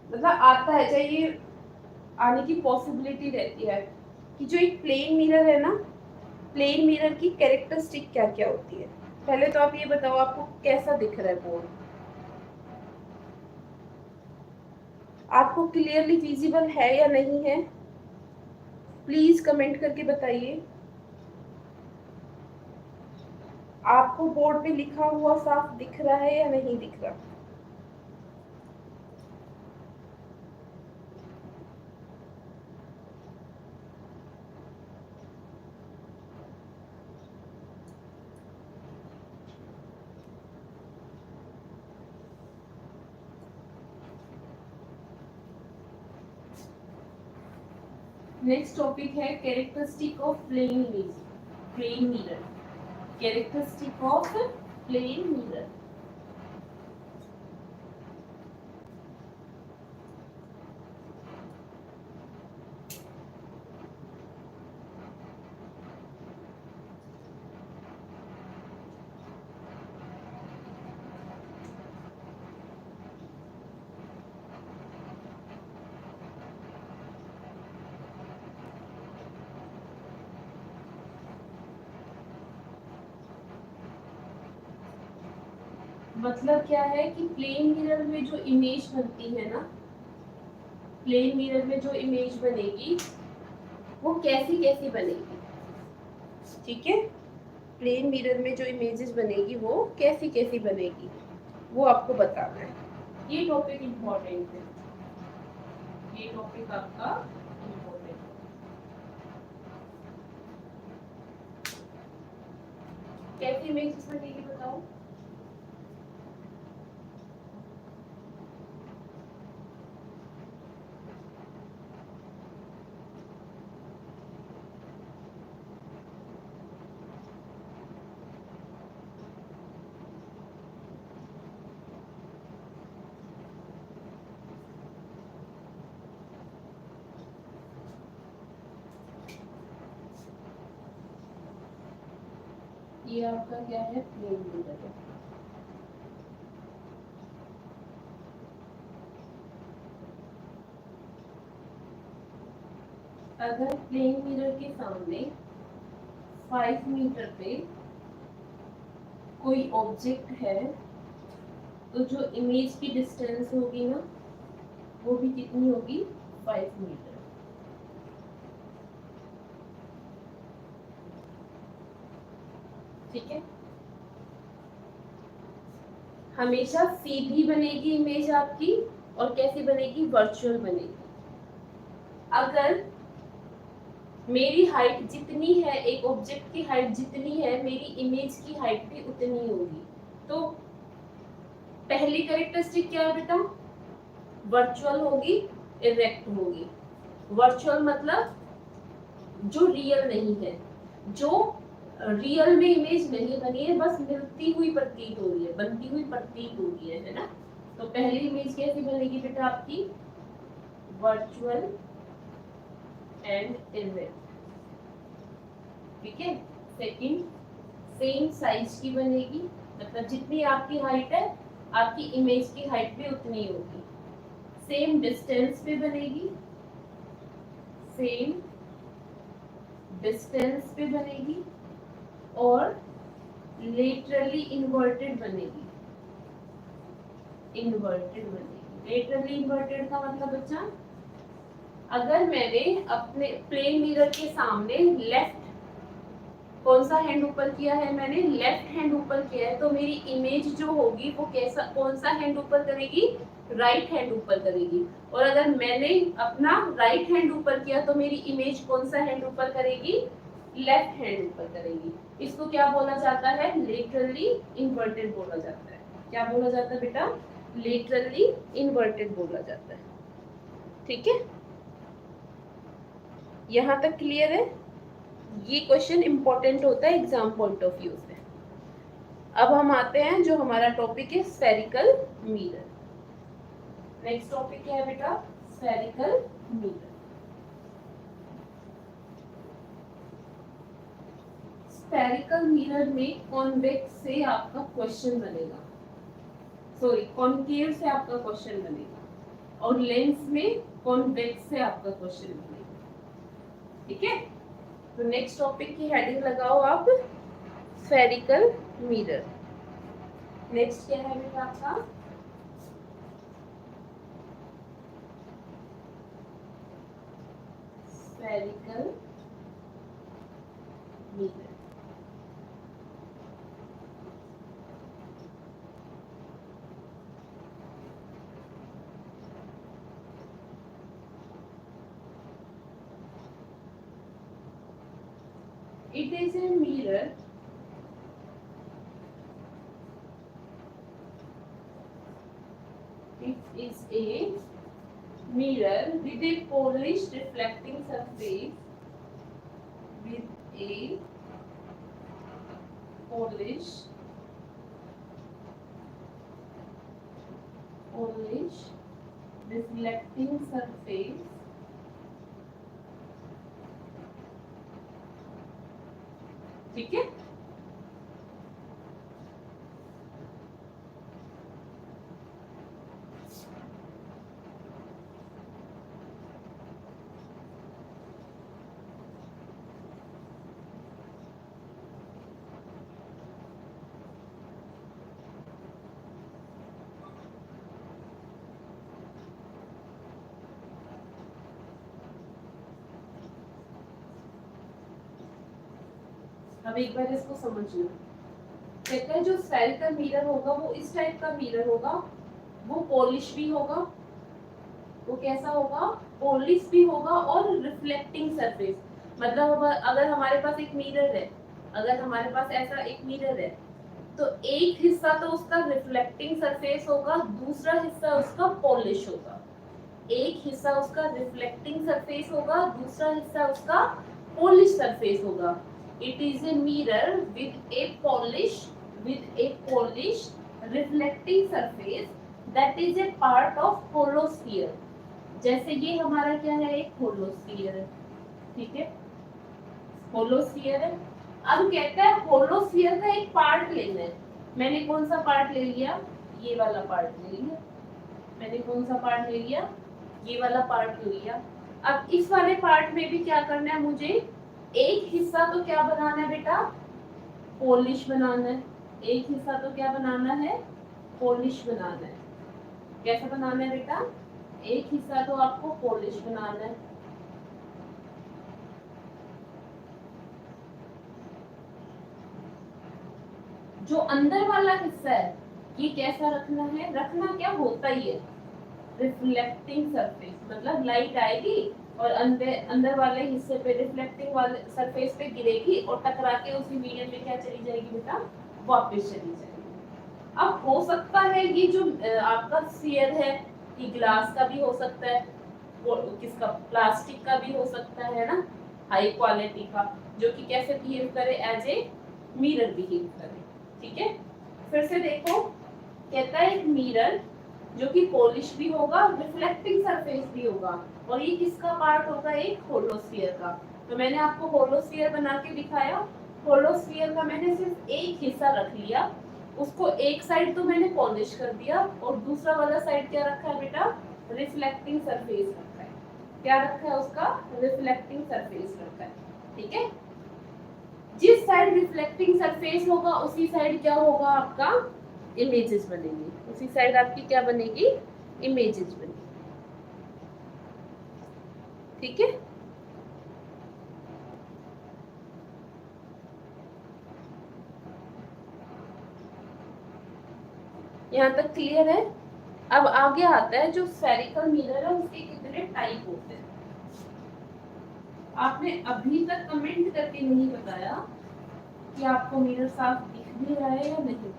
मतलब आता है, चाहे ये आने की पॉसिबिलिटी रहती है कि जो एक प्लेन मिरर है ना, प्लेन मिरर की कैरेक्टरिस्टिक क्या क्या होती है? पहले तो आप ये बताओ आपको कैसा दिख रहा है बोर्ड? आपको क्लियरली विजिबल है या नहीं है? प्लीज कमेंट करके बताइए। आपको बोर्ड पे लिखा हुआ साफ दिख रहा है या नहीं दिख रहा? नेक्स्ट टॉपिक है characteristic of plane image, plane mirror. Characteristic of plane mirror. मतलब क्या है कि प्लेन मिरर में जो इमेज बनती है ना, प्लेन मिरर में जो इमेज बनेगी वो कैसी कैसी बनेगी, ठीक है? प्लेन मिरर में जो इमेजेस बनेगी वो कैसी कैसी बनेगी वो आपको बताना है। ये टॉपिक इम्पोर्टेंट है, ये टॉपिक आपका इम्पोर्टेंट है। कैसी इमेजेस बनेगी बताओ? ये आपका क्या है? प्लेन मिरर है। अगर प्लेन मिरर के सामने 5 मीटर पे कोई ऑब्जेक्ट है तो जो इमेज की डिस्टेंस होगी ना वो भी कितनी होगी? 5 मीटर। ठीक है? हमेशा सीधी बनेगी इमेज आपकी और कैसी बनेगी? वर्चुअल बनेगी। अगर मेरी हाइट जितनी है, एक ऑब्जेक्ट की हाइट जितनी है, मेरी इमेज की हाइट भी उतनी होगी। तो पहली कैरेक्टरिस्टिक क्या है बेटा? वर्चुअल होगी, इरेक्ट होगी। वर्चुअल मतलब जो रियल नहीं है, जो रियल में इमेज नहीं बनी है, बस मिलती हुई प्रतीत हो रही है, बनती हुई प्रतीत हो रही है ना? तो पहली इमेज कैसी बनेगी बेटा आपकी? Virtual and erect. ठीक है? सेकंड, सेम साइज की बनेगी, मतलब जितनी आपकी हाइट है आपकी इमेज की हाइट भी उतनी होगी। सेम डिस्टेंस पे बनेगी, सेम डिस्टेंस पे बनेगी और लेटरली इन्वर्टेड बनेगी। इन्वर्टेड बनेगी। लेटरली इन्वर्टेड का मतलब बच्चा, अगर मैंने अपने प्लेन मिरर के सामने लेफ्ट, कौन सा हैंड ऊपर किया है? मैंने लेफ्ट हैंड ऊपर किया है, तो मेरी इमेज जो होगी वो कैसा, कौन सा हैंड ऊपर करेगी? राइट हैंड ऊपर करेगी। और अगर मैंने अपना राइट हैंड ऊपर किया तो मेरी इमेज कौन सा हैंड ऊपर करेगी? लेफ्ट हैंड ऊपर करेगी। इसको क्या बोला जाता है? लेटरली इन्वर्टेड बोला जाता है। क्या बोला जाता है बेटा? लेटरली इन्वर्टेड बोला जाता है। ठीक है? यहाँ तक क्लियर है? ये क्वेश्चन इंपॉर्टेंट होता है एग्जाम पॉइंट ऑफ व्यू से। अब हम आते हैं जो हमारा टॉपिक है स्फेरिकल मिरर। नेक्स्ट टॉपिक क्या है बेटा? Spherical mirror. स्फेरिकल मिरर में कॉन्वेक्स से आपका क्वेश्चन बनेगा, सॉरी कॉन्केव से आपका क्वेश्चन बनेगा, और लेंस में कॉन्वेक्स से आपका क्वेश्चन बनेगा। ठीक है? तो नेक्स्ट टॉपिक की हेडिंग लगाओ आप स्फेरिकल मिरर। नेक्स्ट क्या है बेटा आपका spherical mirror. It is a mirror it is a mirror with a polished reflecting surface with a polished reflecting surface ठीक है। अब एक बार इसको समझना। कहता है जो स्फेरिकल मिरर होगा वो इस टाइप का मिरर होगा, वो पॉलिश भी होगा, वो कैसा होगा पॉलिश भी होगा और रिफ्लेक्टिंग सरफेस। मतलब अगर हमारे पास एक मिरर है, अगर हमारे पास ऐसा एक मिरर है तो एक हिस्सा तो उसका रिफ्लेक्टिंग सरफेस होगा, दूसरा हिस्सा उसका पॉलिश होगा। एक हिस्सा उसका रिफ्लेक्टिंग सरफेस होगा, दूसरा हिस्सा उसका पॉलिश सरफेस होगा। It is a mirror with a polished reflecting surface that is a part of holosphere। जैसे ये हमारा क्या है एक होलोस्फीयर है, ठीक है, होलोस्फीयर है। अब कहता है होलोस्फीयर का एक पार्ट लेना है। मैंने कौन सा पार्ट ले लिया, ये वाला पार्ट ले लिया। मैंने कौन सा पार्ट ले लिया, ये वाला पार्ट ले लिया। अब इस वाले पार्ट में भी क्या करना है मुझे, एक हिस्सा तो क्या बनाना है बेटा पॉलिश बनाना है। एक हिस्सा तो क्या बनाना है पॉलिश बनाना है। कैसे बनाना है बेटा, एक हिस्सा तो आपको पॉलिश बनाना है। जो अंदर वाला हिस्सा है ये कैसा रखना है, रखना क्या होता ही है रिफ्लेक्टिंग सरफेस, मतलब लाइट आएगी और अंदर वाले हिस्से पे रिफ्लेक्टिंग वाले सरफेस पे गिरेगी और टकरा के उसी मीडियम में क्या चली जाएगी बेटा वापस चली जाएगी। अब हो सकता है ये जो आपका स्फीयर है ये ग्लास का भी हो सकता है, वो किसका प्लास्टिक का भी हो सकता है ना, हाई क्वालिटी का, जो कि कैसे बिहेव करे एज ए मिरर बिहेव करे। ठीक है, फिर से देखो कहता है एक मिरर जो कि पॉलिश भी होगा, रिफ्लेक्टिंग सरफेस भी होगा, और ये किसका पार्ट होगा एक होलोस्फीयर का। तो मैंने आपको होलोस्फीयर बना के दिखाया। होलोस्फीयर का मैंने सिर्फ एक हिस्सा रख लिया, उसको एक साइड तो मैंने पॉलिश कर दिया और दूसरा वाला साइड क्या रखा है बेटा रिफ्लेक्टिंग सरफेस रखा है। क्या रखा है उसका रिफ्लेक्टिंग सरफेस रखा है। ठीक है, जिस साइड रिफ्लेक्टिंग सरफेस होगा उसी साइड क्या होगा आपका इमेजेस बनेंगी, उसी साइड आपकी क्या बनेगी इमेजेस बनेगी। ठीक है, यहाँ तक क्लियर है। अब आगे आता है जो स्फेरिकल मिरर है उसके कितने टाइप होते हैं। आपने अभी तक कमेंट करके नहीं बताया कि आपको मिरर साफ दिख भी रहा है या नहीं।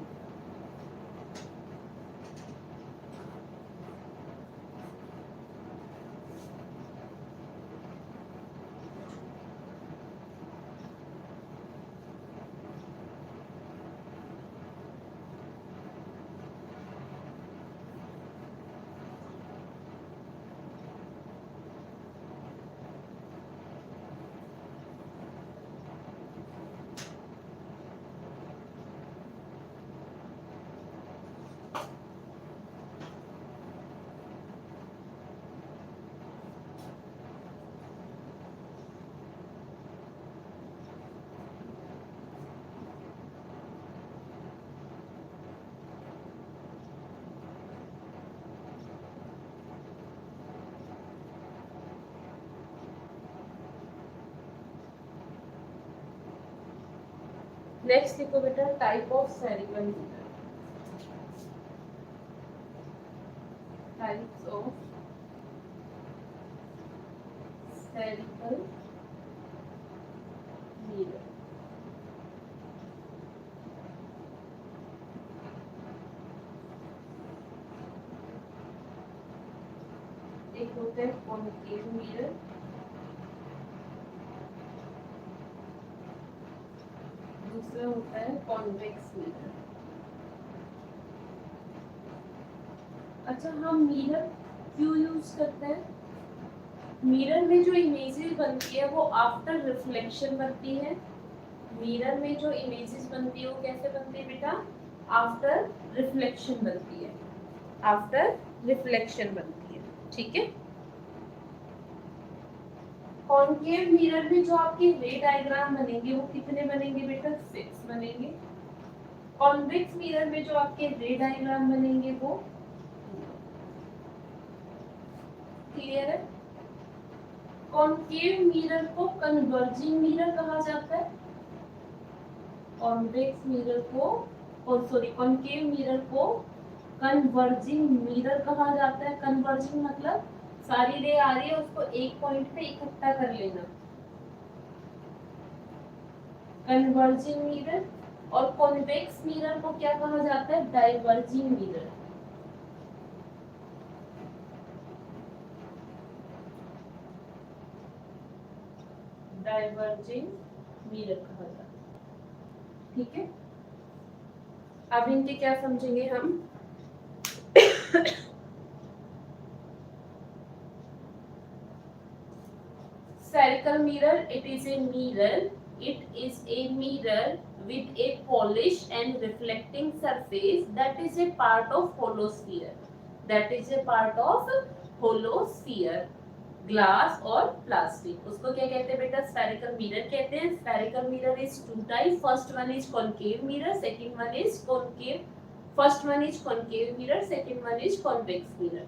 नेक्स्ट लिखो बेटा type of spherical mirror, types of spherical mirror. एक होता है कॉन्केव मिरर, दूसरा होता है कॉन्वेक्स मिरर। अच्छा, हम मिरर क्यों यूज करते हैं? मिरर में जो इमेजेस बनती है वो आफ्टर रिफ्लेक्शन बनती है। मिरर में जो इमेजेस बनती है वो कैसे बनती है बेटा? आफ्टर रिफ्लेक्शन बनती है, आफ्टर रिफ्लेक्शन बनती है। ठीक है। कॉन्केव मिरर में जो आपके रे डायग्राम बनेंगे वो कितने बनेंगे बेटा? 6 बनेंगे। कॉन्वेक्स मिरर में जो आपके रे डायग्राम बनेंगे वो, क्लियर है? कॉन्केव मिरर को कन्वर्जिंग मिरर कहा जाता है, कॉन्वेक्स मिरर को, और सॉरी कॉन्केव मिरर को कन्वर्जिंग मिरर कहा जाता है। कन्वर्जिंग मतलब सारी रे आ रही है उसको एक पॉइंट पे इकट्ठा कर लेना, कन्वर्जिंग मिरर। और कॉन्वेक्स मिरर को क्या कहा जाता है? Diverging mirror. डाइवर्जिंग मिरर कहा जाता है। ठीक है। अब इनके क्या समझेंगे हम? Spherical mirror, it is a mirror. It is a mirror with a polished and reflecting surface that is a part of holosphere. That is a part of holosphere. Glass और प्लास्टिक, उसको क्या कहते हैं बेटा? स्फेरिकल मिरर कहते हैं। Spherical mirror is two type, first one is concave mirror, second one is concave, first one is concave mirror, second one is convex mirror.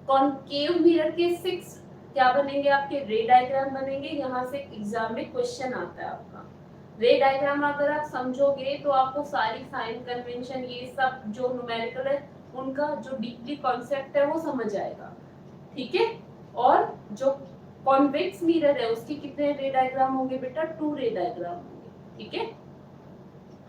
Concave mirror के 6 क्या बनेंगे? आपके रे डायग्राम बनेंगे। यहाँ से एग्जाम में क्वेश्चन आता है आपका। रे डायग्राम अगर आप समझोगे तो आपको सारी साइन कन्वेंशन ये सब जो न्यूमेरिकल है उनका जो डीपली कॉन्सेप्ट है वो समझ आएगा। ठीक है। और जो कॉन्वेक्स मिरर है उसके कितने रे डायग्राम होंगे बेटा? 2 रे डायग्राम होंगे। ठीक है।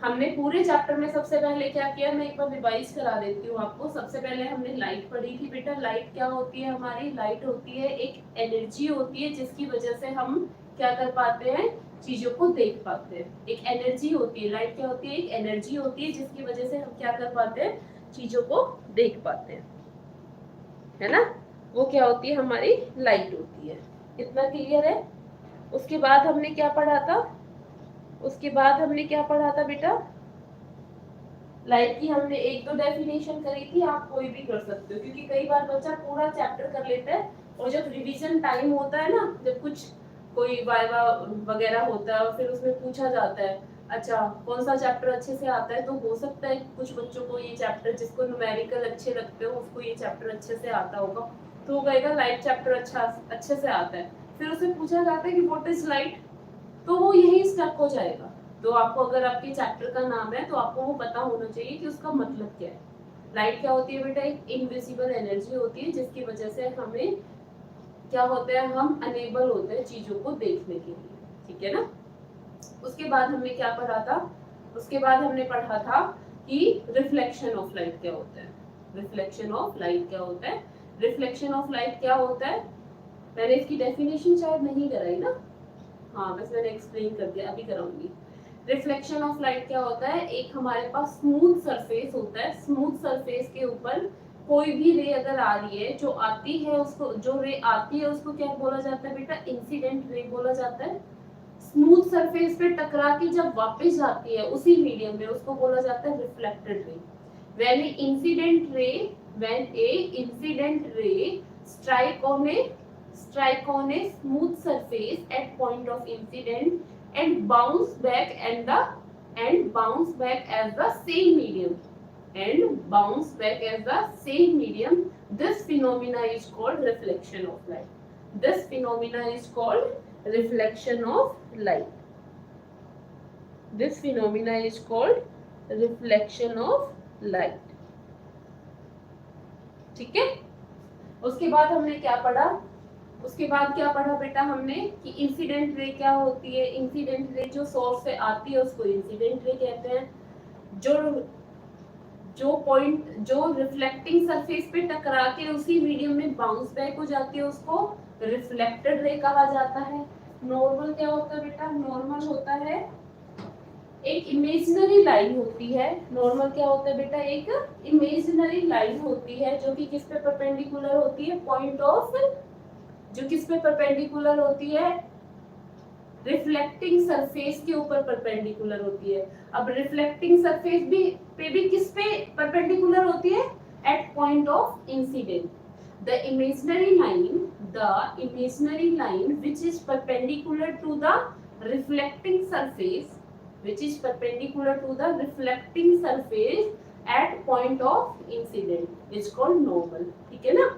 हमने पूरे चैप्टर में सबसे पहले क्या किया, मैं एक बार रिवाइज करा देती हूँ आपको। सबसे पहले हमने लाइट पढ़ी थी बेटा। लाइट क्या होती है हमारी? लाइट होती है एक एनर्जी होती है जिसकी वजह से हम क्या कर पाते हैं? चीजों को देख पाते हैं। एक एनर्जी होती है, लाइट क्या होती है? एक एनर्जी होती है जिसकी वजह से हम क्या कर पाते हैं? चीजों को देख पाते हैं, है ना? वो क्या होती है? हमारी लाइट होती है। इतना क्लियर है? उसके बाद हमने क्या पढ़ा था? उसके बाद हमने क्या पढ़ा था बेटा? लाइट की हमने 1-2 डेफिनेशन करी थी, आप कोई भी कर सकते हो क्योंकि कई बार बच्चा पूरा चैप्टर कर लेता है और जब रिवीजन टाइम होता है ना, जब कुछ कोई वाइवा वगैरह होता है और फिर उसमें पूछा जाता है अच्छा कौन सा चैप्टर अच्छे से आता है, तो हो सकता है कुछ बच्चों को ये चैप्टर, जिसको न्यूमेरिकल अच्छे लगते हो उसको ये चैप्टर अच्छे से आता होगा, तो वो कहेगा लाइट चैप्टर अच्छे से आता है। फिर उसे पूछा जाता है कि व्हाट इज लाइट, तो वो यही स्टक हो जाएगा। तो आपको अगर आपके चैप्टर का नाम है तो आपको वो पता होना चाहिए कि उसका मतलब क्या है। लाइट क्या होती है बेटा? एक इनविजिबल एनर्जी होती है जिसकी वजह से हमें क्या होता है? हम अनेबल होते हैं चीजों को देखने के लिए। ठीक है ना? उसके बाद हमने क्या पढ़ा था? उसके बाद हमने पढ़ा था कि रिफ्लेक्शन ऑफ लाइट क्या होता है। रिफ्लेक्शन ऑफ लाइट क्या होता है? रिफ्लेक्शन ऑफ लाइट क्या होता है? मैंने इसकी डेफिनेशन शायद नहीं कराई ना? हाँ, बस मैंने एक्सप्लेन कर दिया, अभी कराऊंगी। रिफ्लेक्शन ऑफ लाइट क्या होता है? एक हमारे पास स्मूथ सरफेस होता है, स्मूथ सरफेस के ऊपर कोई भी रे अगर आ रही है, जो आती है उसको, जो रे आती है उसको क्या बोला जाता है बेटा? इंसिडेंट रे बोला जाता है। स्मूथ सरफेस पे टकरा के जब वापस जाती है उसी मीडियम में, उसको बोला जाता है reflected ray. when a incident ray strike on a smooth surface at point of incident and bounce back as the same medium, this phenomena is called reflection of light. This phenomena is called reflection of light. This phenomena is called reflection of light. ठीक है, उसके बाद हमने क्या पढ़ा, उसके बाद क्या पढ़ा बेटा हमने कि इंसिडेंट रे क्या होती है। इंसिडेंट रे जो सोर्स से आती है उसको इंसिडेंट रे कहते हैं। जो जो पॉइंट जो रिफ्लेक्टिंग सरफेस पे टकरा के उसी मीडियम में बाउंस बैक हो जाती है उसको रिफ्लेक्टेड रे कहा जाता है। नॉर्मल क्या होता है बेटा, नॉर्मल होता है एक इमेजिनरी लाइन होती है। नॉर्मल क्या होता है बेटा, एक इमेजिनरी लाइन होती है जो कि किस पे परपेंडिकुलर होती है, पॉइंट ऑफ, जो किस पे परपेंडिकुलर होती है, रिफ्लेक्टिंग सरफेस के ऊपर परपेंडिकुलर होती है। अब रिफ्लेक्टिंग सरफेस भी किस पे परपेंडिकुलर होती है, at point of incident. the imaginary line the imaginary line which is perpendicular to the reflecting surface which is perpendicular to the reflecting surface at point of incident is called normal। ठीक है ना,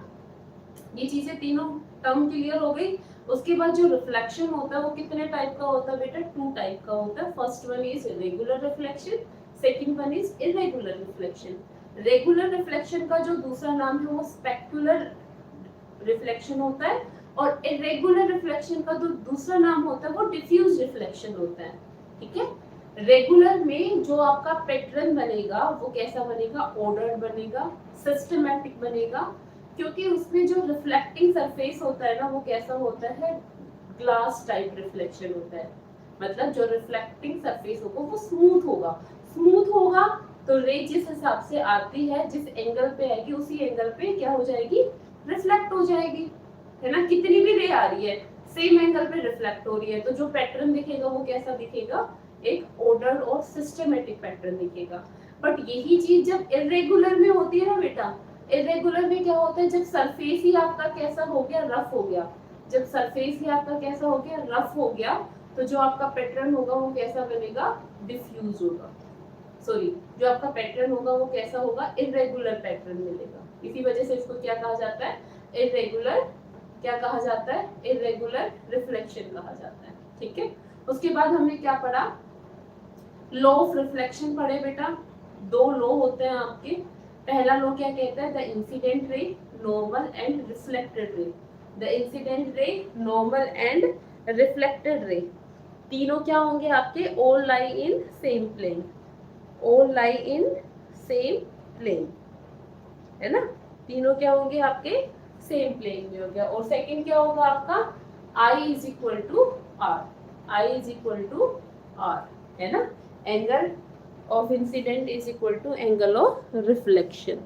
ये चीजें तीनों term clear हो गई। उसके बाद जो रिफ्लेक्शन होता है वो कितने टाइप का होता है बेटा, टू टाइप का होता है। First one is regular reflection, second one is irregular reflection. Regular reflection का जो दूसरा नाम है वो स्पेक्युलर रिफ्लेक्शन होता है, और इरेगुलर रिफ्लेक्शन का जो दूसरा नाम होता है वो डिफ्यूज रिफ्लेक्शन होता है। ठीक है, रेगुलर में जो आपका पैटर्न बनेगा वो कैसा बनेगा, ऑर्डर्ड बनेगा, सिस्टमैटिक बनेगा, क्योंकि उसमें जो रिफ्लेक्टिंग सरफेस होता है ना वो कैसा होता है, ग्लास टाइप रिफ्लेक्शन होता है। मतलब जो रिफ्लेक्टिंग सरफेस होगा वो स्मूथ होगा। स्मूथ होगा तो रे जिस हिसाब से आती है, जिस एंगल पे आएगी उसी एंगल पे क्या हो जाएगी, रिफ्लेक्ट हो जाएगी, है ना। कितनी भी रे आ रही है सेम एंगल पे रिफ्लेक्ट हो रही है, तो जो पैटर्न दिखेगा वो कैसा दिखेगा, एक ऑर्डर्ड और सिस्टमैटिक पैटर्न दिखेगा। बट यही चीज जब इरेगुलर में होती है ना बेटा, इरेगुलर में क्या होता है, जब सरफेस ही आपका कैसा हो गया, रफ हो गया, जब सरफेस ही आपका कैसा हो गया, रफ हो गया, तो जो आपका पैटर्न होगा वो कैसा बनेगा, डिफ्यूज होगा। सॉरी, जो आपका पैटर्न होगा वो कैसा होगा, इरेगुलर पैटर्न मिलेगा। इसी वजह से इसको क्या कहा जाता है, इरेगुलर, क्या कहा जाता है, इरेगुलर रिफ्लेक्शन कहा जाता है। ठीक है, उसके बाद हमने क्या पढ़ा, लॉ ऑफ रिफ्लेक्शन पढ़े बेटा। दो लॉ होते हैं आपके। पहला लॉ क्या कहता है, the incident ray, normal and reflected ray. The incident ray, normal and reflected ray, तीनों क्या होंगे आपके, all lie in same plane, all lie in same plane, है ना। तीनों क्या होंगे आपके, सेम प्लेन में हो गया। और सेकंड क्या होगा आपका, I is equal to R, I is equal to R, है ना। Angle of incident is equal to angle of reflection,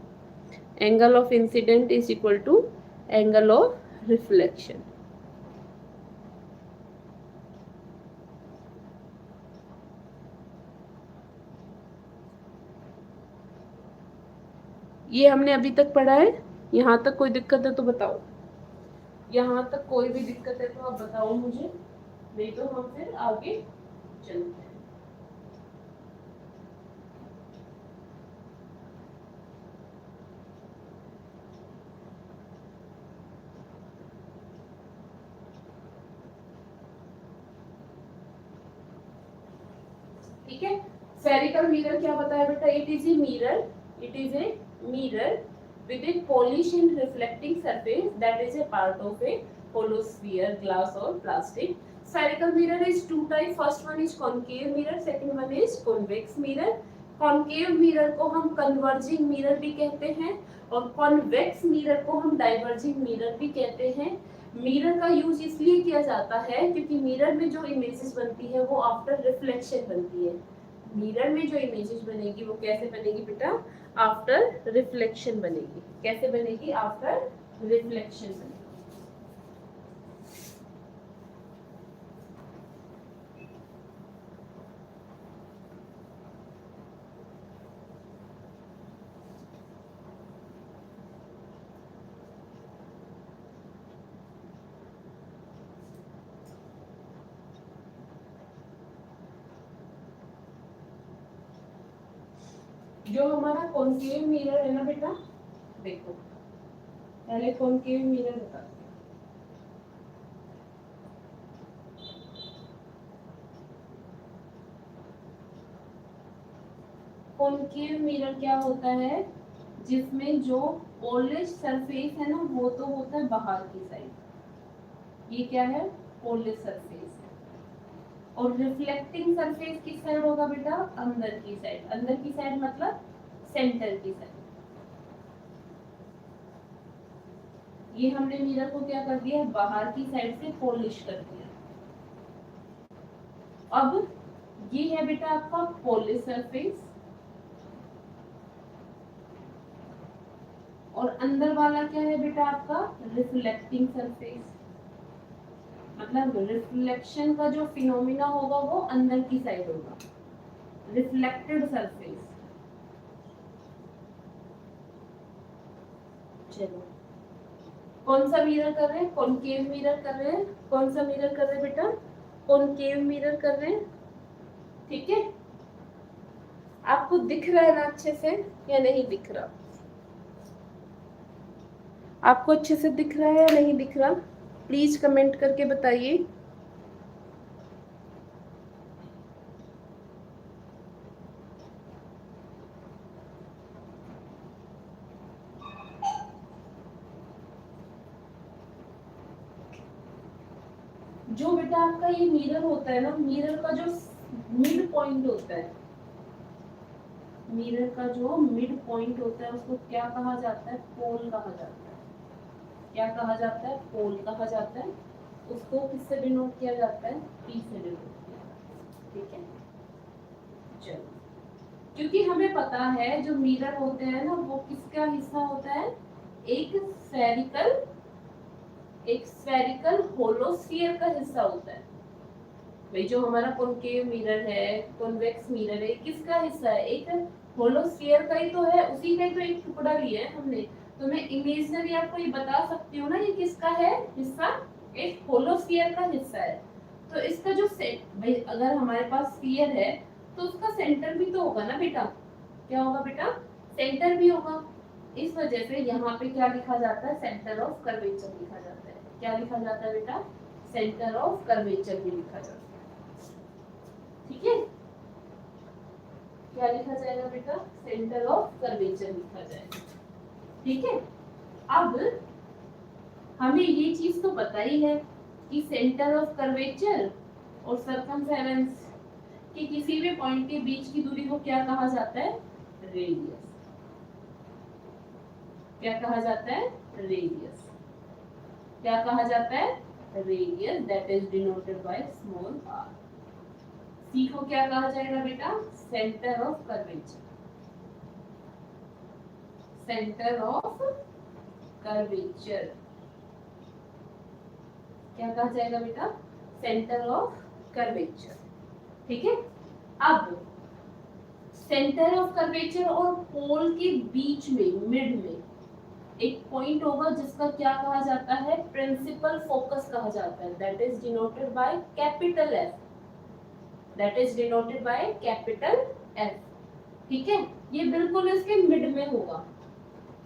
angle of incident is equal to angle of reflection. ये हमने अभी तक पढ़ा है। यहाँ तक कोई दिक्कत है तो बताओ, यहाँ तक कोई भी दिक्कत है तो आप बताओ मुझे, नहीं तो हम फिर आगे चलते हैं। ठीक है, spherical mirror क्या बताया बेटा, it is a mirror, it is a mirror with a polished and reflecting surface that is a part of a hollow sphere, glass or plastic. Spherical mirror is two type, first one is concave mirror, second one is convex mirror. concave mirror को हम converging mirror भी कहते हैं, और convex mirror को हम diverging mirror भी कहते हैं। मिरर का यूज इसलिए किया जाता है क्योंकि मिरर में जो इमेजेस बनती है वो आफ्टर रिफ्लेक्शन बनती है। मिरर में जो इमेजेस बनेगी वो कैसे बनेगी बेटा, आफ्टर रिफ्लेक्शन बनेगी। कैसे बनेगी, आफ्टर रिफ्लेक्शन बनेगी। जो हमारा कॉन्केव मिरर है ना बेटा, देखो पहले कॉन्केव मिरर बता, कॉनकेव मिरर क्या होता है, जिसमें जो पॉलिश सरफेस है ना वो तो होता है बाहर की साइड, ये क्या है, पॉलिश सरफेस है। और रिफ्लेक्टिंग सरफेस किस साइड होगा बेटा, अंदर की साइड। अंदर की साइड मतलब सेंटर की साइड। ये हमने मिरर को क्या कर दिया, बाहर की साइड से पॉलिश कर दिया। अब ये है बेटा आपका पॉलिश सरफेस, और अंदर वाला क्या है बेटा आपका रिफ्लेक्टिंग सरफेस। मतलब रिफ्लेक्शन का जो फिनोमिना होगा वो अंदर की साइड होगा, रिफ्लेक्टेड सरफेस। चलो कौन सा मिरर कर रहे हैं, कॉनकेव मिरर कर रहे हैं। कौन सा मिरर कर रहे हैं बेटा, कॉनकेव मिरर कर रहे हैं। ठीक है, आपको दिख रहा है ना अच्छे से या नहीं दिख रहा, आपको अच्छे से दिख रहा है या नहीं दिख रहा, प्लीज कमेंट करके बताइए। जो बेटा आपका ये मिरर होता है ना, मिरर का जो मिड पॉइंट होता है, मिरर का जो मिड पॉइंट होता है उसको क्या कहा जाता है, पोल कहा जाता है। क्या कहा जाता है, पोल कहा जाता है। उसको किससे डिनोट किया जाता है, पी से डिनोट किया जाता है। ठीक है, चलो क्योंकि हमें पता है जो मिरर होते हैं ना वो किसका हिस्सा होता है, एक स्फेरिकल, एक स्फेरिकल होलोस्फीयर का हिस्सा होता है। भाई जो हमारा कॉनकेव मिरर है, कॉन्वेक्स मिरर है, किसका हिस्सा है, एक होलोस्फीयर का ही तो है, उसी का ही तो एक टुकड़ा लिया है हमने। तो मैं इमेजिनरी आपको ये बता सकती हूँ ना ये किसका है हिस्सा, एक होलोस्फीयर का हिस्सा है। तो इसका जो सेट, भाई अगर हमारे पास स्फीयर है तो उसका सेंटर भी तो होगा ना बेटा, क्या होगा बेटा, सेंटर भी होगा। इस वजह से यहाँ पे क्या लिखा जाता है, सेंटर ऑफ कर्वेचर लिखा जाता है। क्या लिखा जाता है बेटा, सेंटर ऑफ कर्वेचर भी लिखा जाता है। ठीक है, क्या लिखा जाएगा बेटा, सेंटर ऑफ कर्वेचर लिखा जाएगा। ठीक है, अब हमें ये चीज तो पता ही है कि सेंटर ऑफ कर्वेचर और सर्कमफेरेंस कि किसी भी पॉइंट के बीच की दूरी को क्या कहा जाता है, रेडियस। क्या कहा जाता है, रेडियस। क्या कहा जाता है, radius, that is denoted by small r। सी को क्या कहा जाएगा बेटा, centre of curvature. Centre of curvature क्या कहा जाएगा बेटा, सेंटर ऑफ कर्वेचर। ठीक है, अब सेंटर ऑफ कर्वेचर और पोल के बीच में मिड में एक पॉइंट होगा जिसका क्या कहा जाता है, प्रिंसिपल फोकस कहा जाता है। That is denoted by capital F, that is denoted by capital F. ठीक है, ये बिल्कुल इसके मिड में होगा।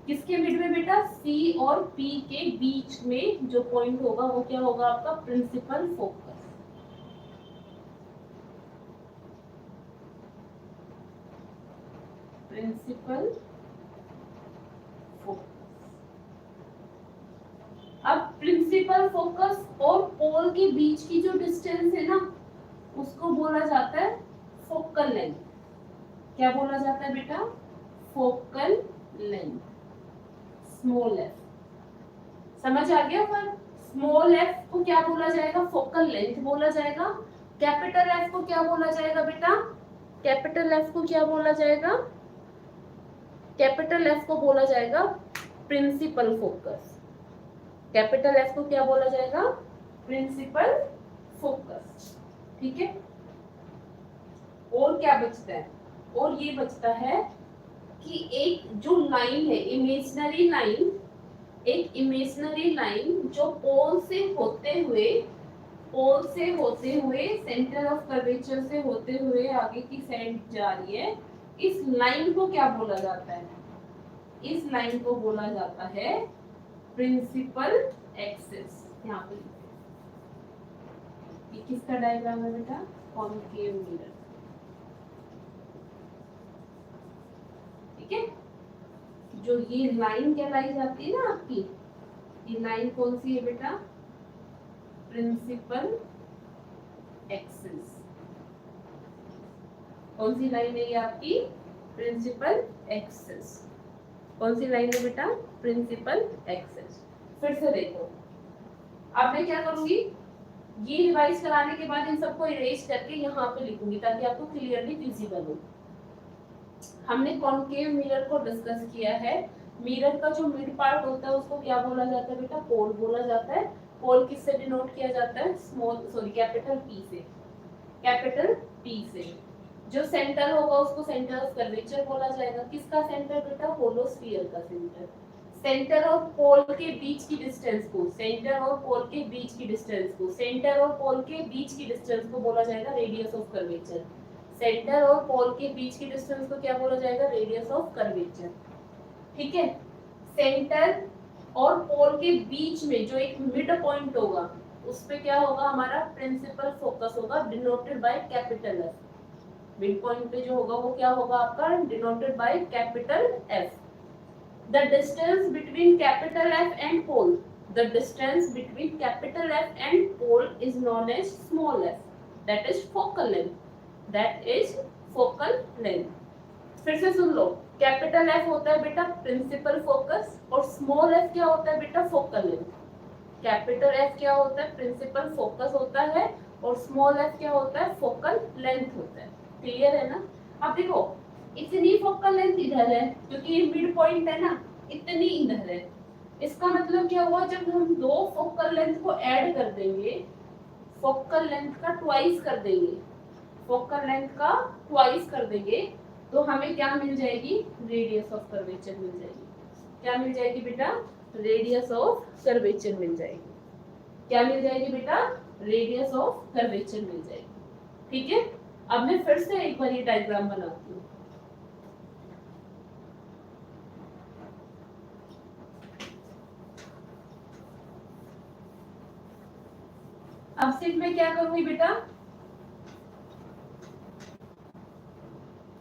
किसके मिड में बेटा, सी और पी के बीच में जो पॉइंट होगा वो क्या होगा आपका, प्रिंसिपल फोकस। Principal focus. अब प्रिंसिपल फोकस और पोल के बीच की जो डिस्टेंस है ना उसको बोला जाता है फोकल लेंथ। क्या बोला जाता है बेटा, फोकल लेंथ, स्मॉल एफ। समझ आ गया, पर स्मॉल एफ को क्या बोला जाएगा, फोकल लेंथ बोला जाएगा। कैपिटल एफ को क्या बोला जाएगा बेटा, कैपिटल एफ को क्या बोला जाएगा, कैपिटल एफ को बोला जाएगा प्रिंसिपल फोकस। कैपिटल एफ को क्या बोला जाएगा, प्रिंसिपल फोकस। ठीक है, और क्या बचता है, और ये बचता है कि एक जो लाइन है, इमेजिनरी लाइन, एक इमेजिनरी लाइन जो पोल से होते हुए, पोल से होते हुए सेंटर ऑफ कर्वेचर से होते हुए आगे की साइड जा रही है, इस लाइन को क्या बोला जाता है, इस लाइन को बोला जाता है प्रिंसिपल एक्सिस। यहाँ पे ये किसका डायग्राम है बेटा, कॉनकेव मिरर। जो ये लाइन कहलाई जाती है ना आपकी, ये लाइन कौन सी है बेटा, प्रिंसिपल एक्सिस। कौन सी लाइन है ये आपकी, प्रिंसिपल एक्सिस। कौन सी लाइन है बेटा, प्रिंसिपल एक्सिस। फिर से देखो, अब मैं क्या करूंगी, ये रिवाइज कराने के बाद इन सबको इरेज करके यहाँ पे लिखूंगी ताकि आपको क्लियरली विजिबल हो। हमने कॉन्केव मिरर को डिस्कस किया है। मिरर का जो मिड पार्ट होता है उसको क्या बोला जाता है बेटा, पोल बोला जाता है। पोल किससे डिनोट किया जाता है, कैपिटल पी से, कैपिटल पी से। जो सेंटर होगा उसको सेंटर ऑफ कर्वेचर बोला जाएगा। किसका सेंटर बेटा, होलोस्फीयर का सेंटर। सेंटर और पोल के बीच की डिस्टेंस को, सेंटर और पोल के बीच की डिस्टेंस को, सेंटर और पोल के बीच की डिस्टेंस को बोला जाएगा रेडियस ऑफ कर्वेचर। सेंटर और पोल के बीच की डिस्टेंस को क्या बोला जाएगा, रेडियस ऑफ कर्वेचर। ठीक है, सेंटर और पोल के बीच में जो एक मिड पॉइंट होगा उस पे क्या होगा, हमारा प्रिंसिपल फोकस होगा, denoted by capital F. Mid point पे जो होगा वो क्या होगा आपका, denoted by capital F. The distance between capital F and pole, the distance between capital F and pole is known as small f. That is focal length. That is focal length. फिर से सुन लो, capital F होता है बेटा principal focus और small f क्या होता है बेटा, फोकल लेंथ। कैपिटल F क्या होता है, प्रिंसिपल फोकस होता है और स्मॉल f क्या होता है, फोकल लेंथ होता है। क्लियर है ना। अब देखो, इतनी फोकल लेंथ इधर है क्योंकि ये मिड पॉइंट है ना, इतनी इधर है। इसका मतलब क्या हुआ, जब हम दो फोकल लेंथ को ऐड कर देंगे, फोकल लेंथ का ट्वाइस कर देंगे, फोकल लेंथ का ट्वाइस कर देंगे तो हमें क्या मिल जाएगी, रेडियस ऑफ कर्वेचर मिल जाएगी। क्या मिल जाएगी बेटा, रेडियस ऑफ कर्वेचर मिल जाएगी। क्या मिल जाएगी बेटा, रेडियस ऑफ कर्वेचर मिल जाएगी। ठीक है, अब मैं फिर से एक बार ये डायग्राम बनाती हूँ। अब सिर्फ मैं क्या करूंगी बेटा,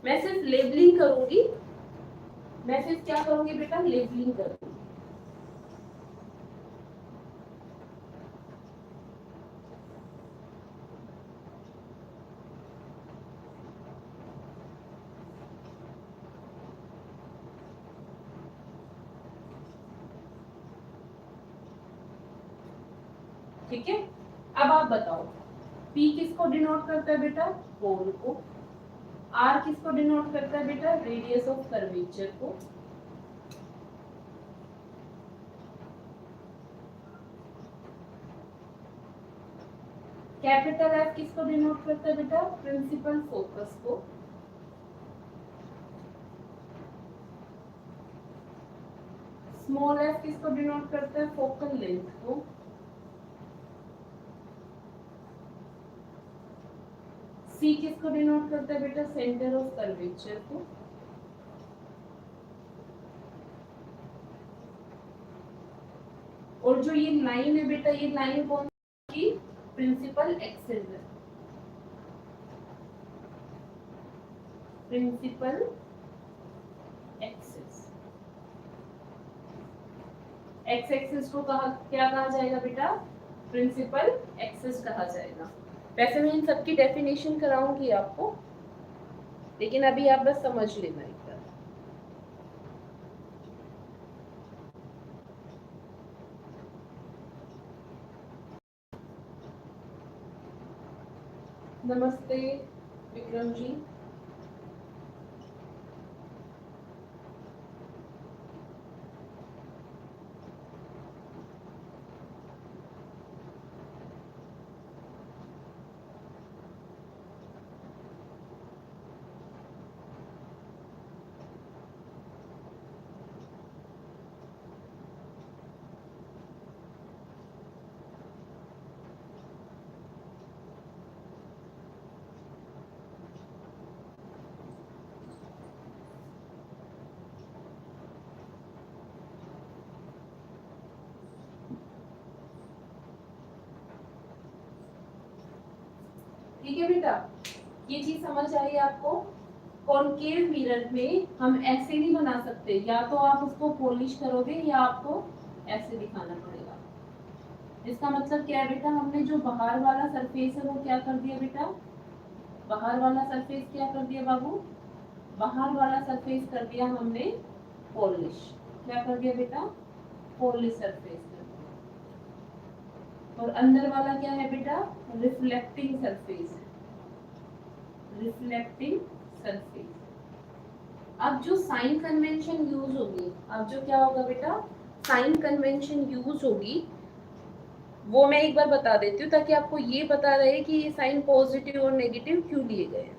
मैं सिर्फ लेबलिंग करूंगी। मैं सिर्फ क्या करूंगी बेटा, लेबलिंग करूंगी। ठीक है, अब आप बताओ, P किसको डिनोट करता है बेटा, पोल को। R किसको डिनोट करता है बेटा, रेडियस ऑफ कर्वेचर को। कैपिटल F किसको डिनोट करता है बेटा, प्रिंसिपल फोकस को। स्मॉल f किसको डिनोट करता है, फोकल लेंथ को। C किसको डिनोट करता है बेटा, सेंटर ऑफ कर्वेचर को। और जो ये लाइन है बेटा, ये लाइन कौन सी, प्रिंसिपल एक्सिस है। प्रिंसिपल एक्सिस, एक्स एक्सिस को क्या कहा जाएगा बेटा, प्रिंसिपल एक्सिस कहा जाएगा। वैसे मैं इन सबकी डेफिनेशन कराऊंगी आपको, लेकिन अभी आप बस समझ लेना एक बार। नमस्ते विक्रम जी। ठीक है बेटा, ये चीज समझ आई आपको। कॉनकेव मिरर में हम ऐसे नहीं बना सकते, या तो आप उसको पॉलिश करोगे या आपको ऐसे दिखाना पड़ेगा। इसका मतलब क्या है बेटा, हमने जो बाहर वाला सरफेस है वो क्या कर दिया बेटा, बाहर वाला सरफेस क्या कर दिया बाबू, बाहर वाला सरफेस कर दिया हमने पॉलिश। क्या कर दिया बेटा, पॉलिश सरफेस कर दिया। और अंदर वाला क्या है बेटा, रिफ्लेक्टिंग सरफेस, रिफ्लेक्टिंग सरफेस। अब जो साइन कन्वेंशन यूज होगी, अब जो क्या होगा बेटा, साइन कन्वेंशन यूज होगी, वो मैं एक बार बता देती हूँ ताकि आपको ये पता रहे कि ये साइन पॉजिटिव और नेगेटिव क्यों लिए गए हैं।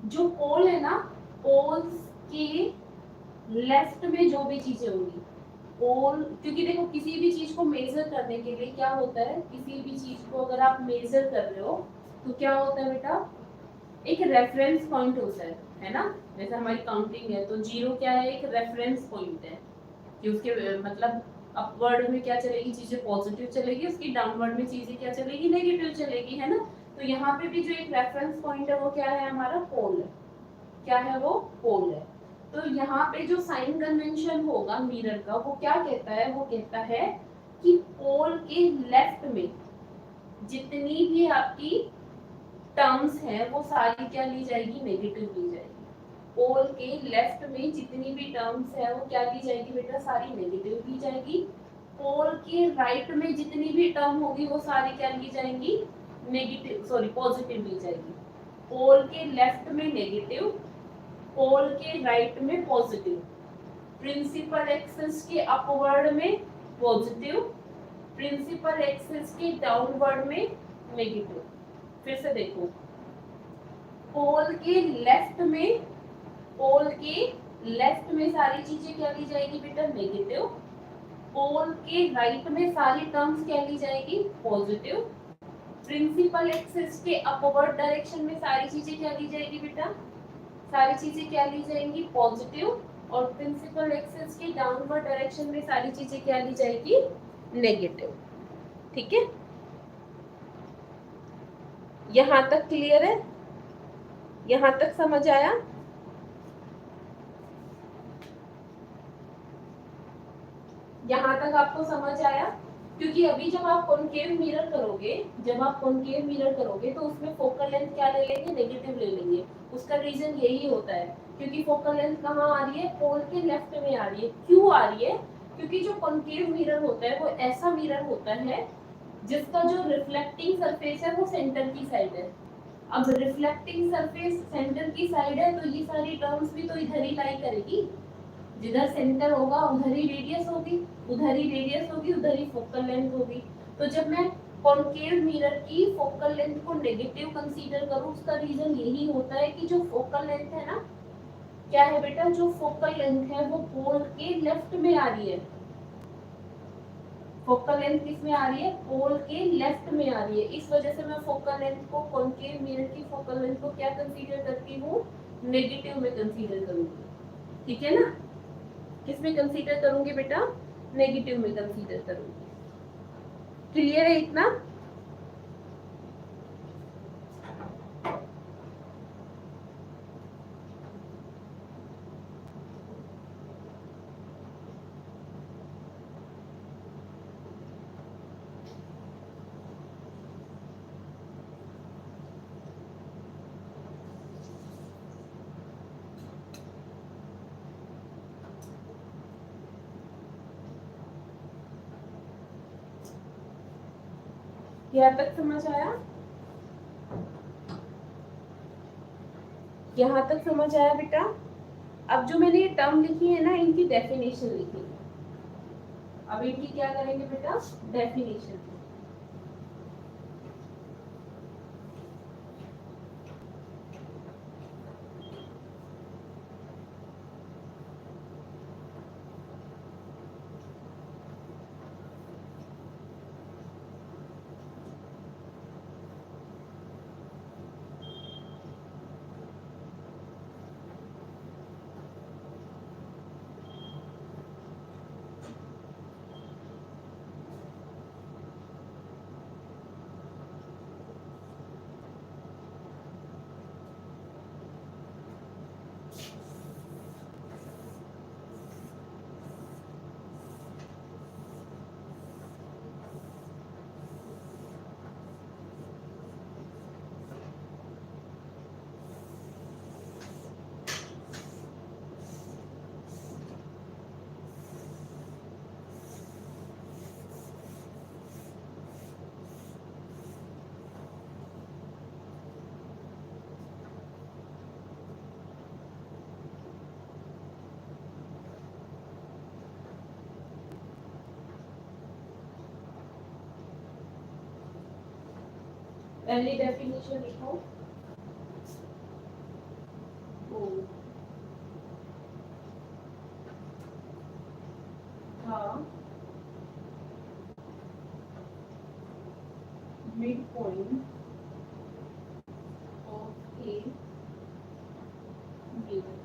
जो पोल है ना, पोल्स के लेफ्ट में जो भी चीजें होंगी, पोल, क्योंकि देखो किसी भी चीज को मेजर करने के लिए क्या होता है, किसी भी चीज को अगर आप मेजर कर रहे हो तो क्या होता है बेटा, एक रेफरेंस पॉइंट होता है ना। जैसे हमारी काउंटिंग है तो जीरो क्या है, एक रेफरेंस पॉइंट है कि उसके मतलब अपवर्ड में क्या चलेगी, चीजें पॉजिटिव चलेगी, उसकी डाउनवर्ड में चीजें क्या चलेगी, नेगेटिव चलेगी, है ना। तो यहाँ पे भी जो एक रेफरेंस पॉइंट है वो क्या है, हमारा पोल है। क्या है वो, पोल है। तो यहाँ पे जो साइन कन्वेंशन होगा मिरर का, वो क्या कहता है, वो कहता है कि पोल के लेफ्ट में जितनी भी आपकी टर्म्स है वो सारी क्या ली जाएगी, नेगेटिव ली जाएगी। पोल के लेफ्ट में जितनी भी टर्म्स है वो क्या ली जाएगी बेटा, सारी नेगेटिव ली जाएगी। पोल के राइट में जितनी भी टर्म होगी वो सारी क्या ली जाएंगी, नेगेटिव, सॉरी पॉजिटिव ली जाएगी। पोल के लेफ्ट में नेगेटिव, पोल के राइट में पॉजिटिव, प्रिंसिपल एक्सिस के अपवर्ड में पॉजिटिव, प्रिंसिपल एक्सिस के डाउनवर्ड में नेगेटिव। फिर से देखो, पोल के लेफ्ट में, पोल के लेफ्ट में सारी चीजें क्या ली जाएगी बेटा, नेगेटिव। पोल के राइट में सारी टर्म्स क्या ली जाएगी, पॉजिटिव। प्रिंसिपल एक्सिस के अपवर्ड डायरेक्शन में सारी चीजें क्या ली जाएगी बेटा, सारी चीजें क्या ली जाएंगी, पॉजिटिव। और प्रिंसिपल एक्सिस के डाउनवर्ड डायरेक्शन में सारी चीजें क्या ली जाएगी, नेगेटिव। ठीक है, यहां तक क्लियर है, यहां तक समझ आया। यहाँ तक आपको समझ आया। क्योंकि अभी जब आप कॉनकेव मिरर करोगे, जब आप कॉनकेव मिरर करोगे तो उसमें फोकल लेंथ क्या ले लेंगे, नेगेटिव ले लेंगे। उसका रीजन यही होता है क्योंकि फोकल लेंथ कहाँ आ रही है, पोल के लेफ्ट में आ रही है। क्यों आ रही है, क्योंकि जो कॉनकेव मिरर होता है वो ऐसा मिरर होता है जिसका जो रिफ्लेक्टिंग सरफेस है वो सेंटर की साइड है। अब रिफ्लेक्टिंग सरफेस सेंटर की साइड है तो ये सारी टर्म्स भी तो इधर ही लाई करेगी, जिधर सेंटर होगा उधर ही रेडियस होगी, उधर ही रेडियस होगी, उधर ही फोकल लेंथ होगी। तो जब मैं कॉनकेव मिरर की फोकल लेंथ को नेगेटिव कंसीडर करूं, उसका रीजन यही होता है कि जो फोकल लेंथ है ना, क्या है बेटा, जो फोकल लेंथ है वो पोल के लेफ्ट में आ रही है। फोकल लेंथ किस में आ रही है, पोल के लेफ्ट में आ रही है। इस वजह से मैं फोकल लेंथ को, कॉनकेव मिरर की फोकल लेंथ को क्या कंसीडर करती हूँ, नेगेटिव में कंसीडर करूंगी। ठीक है ना, किसमें कंसीडर करूंगी बेटा, नेगेटिव में कंसीडर करूंगी। क्लियर है इतना। यहाँ तक समझ आया, यहाँ तक समझ आया बेटा। अब जो मैंने ये टर्म लिखी है ना, इनकी डेफिनेशन लिखी है। अब इनकी क्या करेंगे बेटा, डेफिनेशन। पहली डेफिनेशन लिखो, midpoint of a mirror.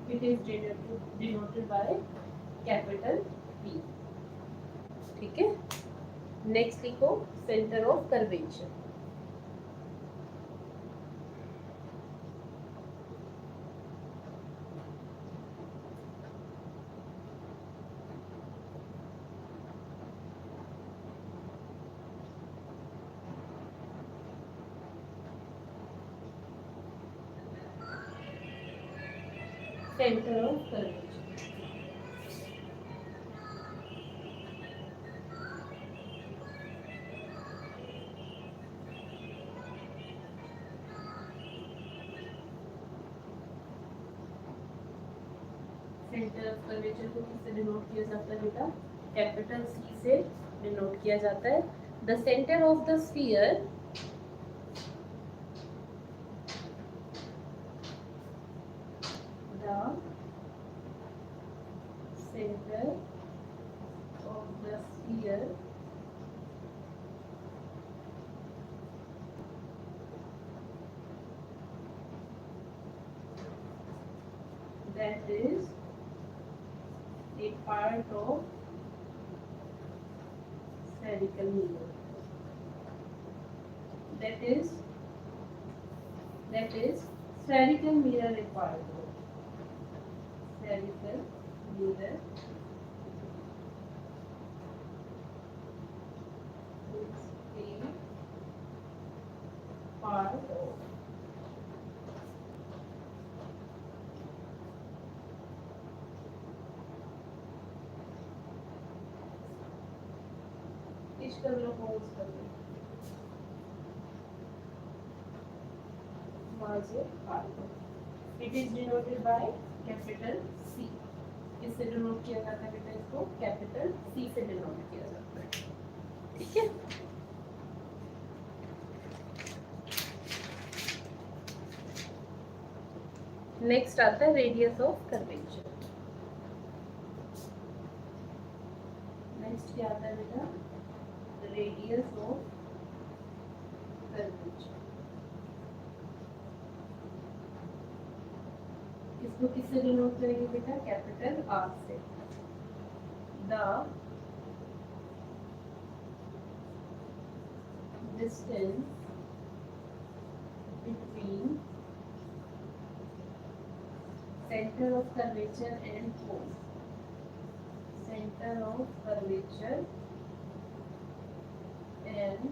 It is denoted by capital P. ठीक है, नेक्स्ट लिखो centre of curvature. Centre of curvature. Centre of curvature को किससे डिनोट किया जाता है बेटा? कैपिटल सी से डिनोट किया जाता है. The centre of the sphere center of the sphere that is a part of spherical mirror. That is spherical mirror a part of spherical mirror is a part of कर लो holes कर लो margin part. It is denoted by capital C. किससे denote किया जाता है बेटा? इसको कैपिटल सी से डिनोट किया जाता है. ठीक है, नेक्स्ट आता है रेडियस ऑफ कर्वेचर. नेक्स्ट क्या आता है बेटा? Radius of curvature. इसको किससे डिनोट करेंगे बेटा? कैपिटल आर से. The distance between center of curvature and pole. Center of curvature and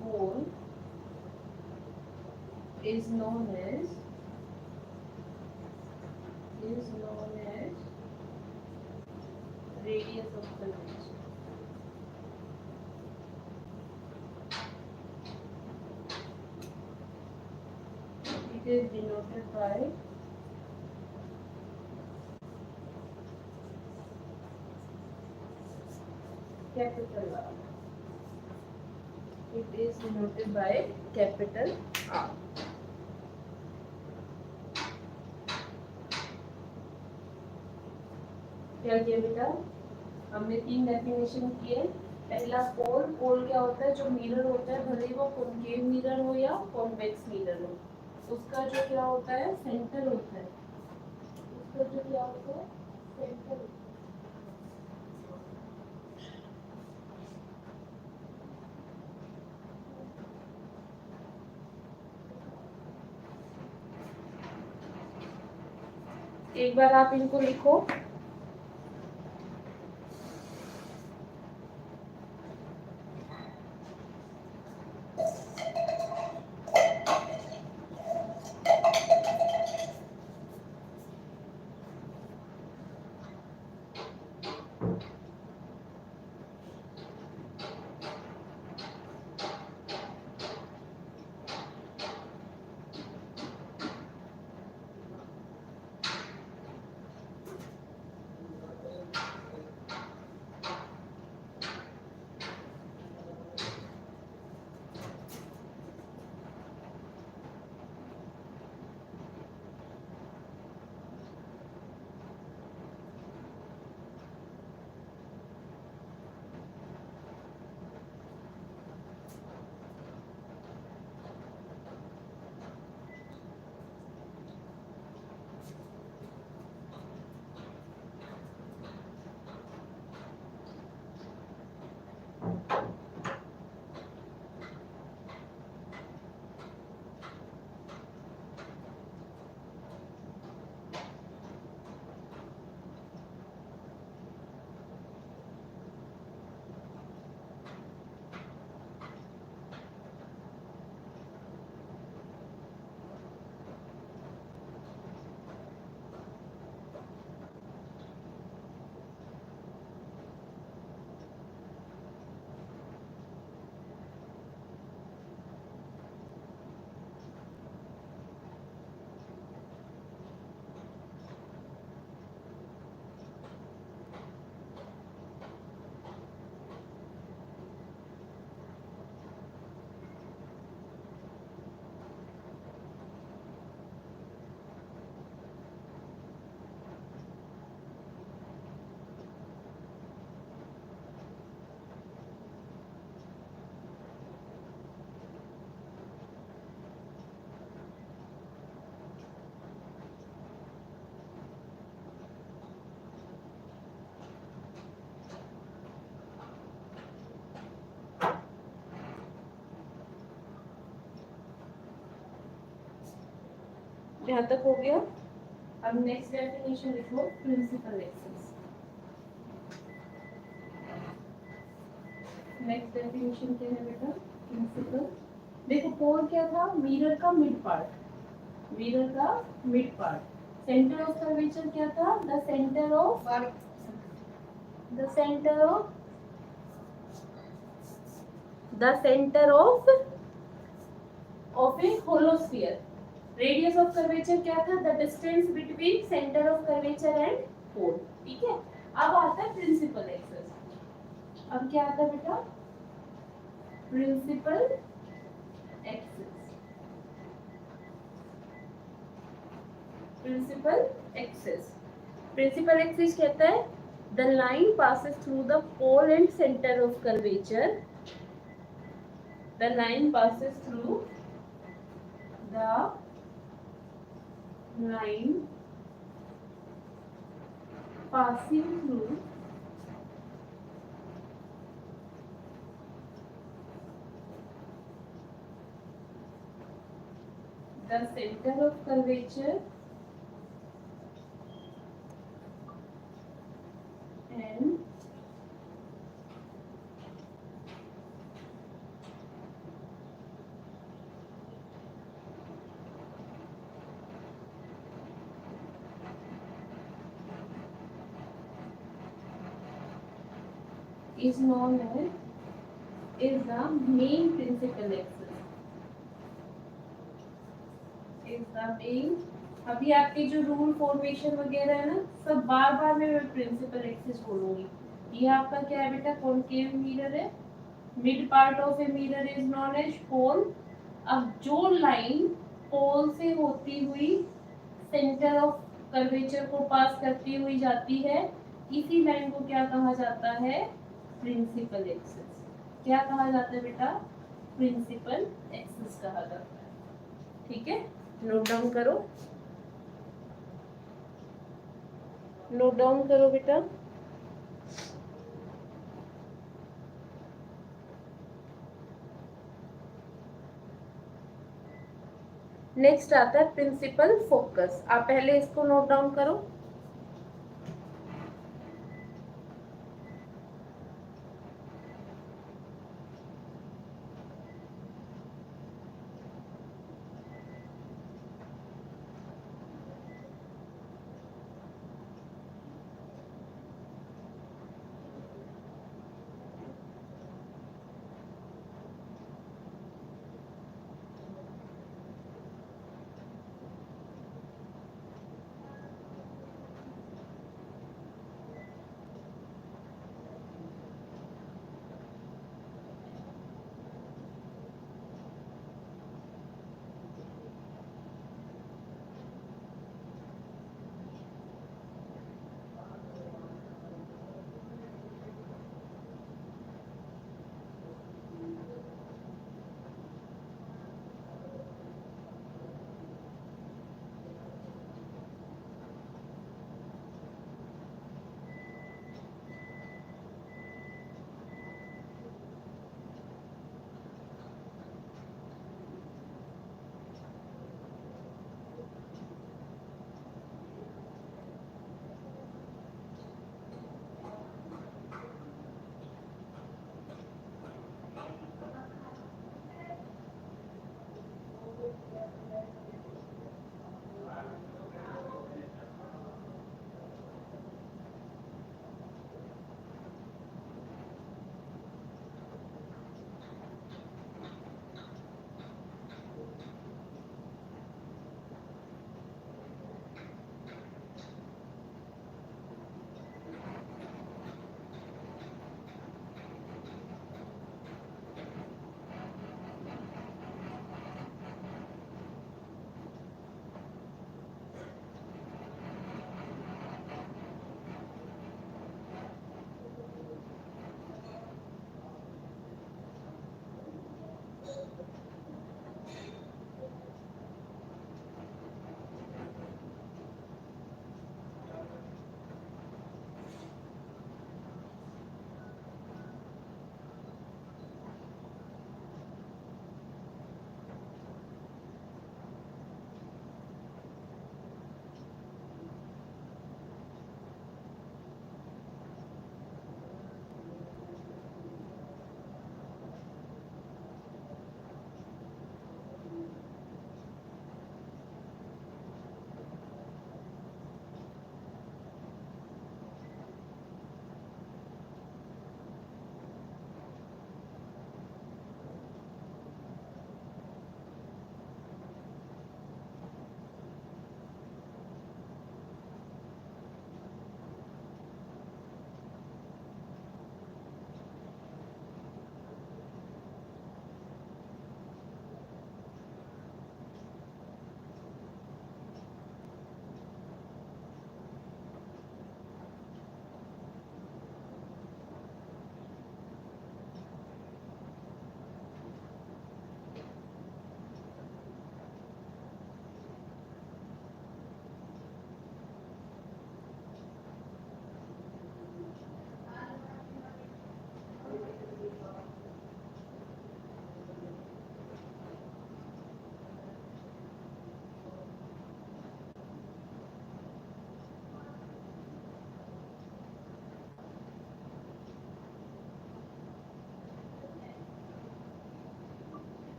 pole is known as radius of curvature. It is denoted by capital R. It is denoted by capital R. क्या किया बेटा? हमने 3 definition किए. पहला पोल क्या होता है? जो मिरर होता है, भले ही वो कॉनकेव मिरर हो या कॉन्वेक्स मिरर हो, उसका जो क्या होता है? सेंटर होता है. उसका जो क्या होता है? सेंटर. एक बार आप इनको लिखो. यहाँ तक हो गया। अब नेक्स्ट डेफिनेशन लिखो, प्रिंसिपल एक्सेस। नेक्स्ट डेफिनेशन क्या है बेटा, प्रिंसिपल। देखो पोल क्या था, मिरर का मिड पार्ट, मिरर का mid part. Centre of curvature क्या था, the centre of, the centre of, the centre of a hollow sphere. Radius of curvature क्या था, the distance between centre of curvature and pole. ठीक है, अब आता है प्रिंसिपल एक्सेस। अब क्या आता है बेटा, principal axis. Principal axis, principal axis कहता है the line passes through the pole and center of curvature. The line passes through the line passing through the center of curvature and is known as, is the main principal axis, is the main। अभी आपके जो rule formation वगैरह है ना, सब बार बार मैं principal axis बोलूंगी। ये आपका क्या है बेटा, कॉनकेव मिरर है, mid part of a mirror is known as pole. अब जो लाइन पोल से होती हुई सेंटर ऑफ कर्वेचर को पास करती हुई जाती है, इसी लाइन को क्या कहा जाता है, प्रिंसिपल एक्सिस। क्या कहा जाता है बेटा, प्रिंसिपल एक्सिस कहा जाता है। ठीक है, नोट डाउन करो, नोट डाउन करो बेटा। नेक्स्ट आता है प्रिंसिपल फोकस। आप पहले इसको नोट डाउन करो।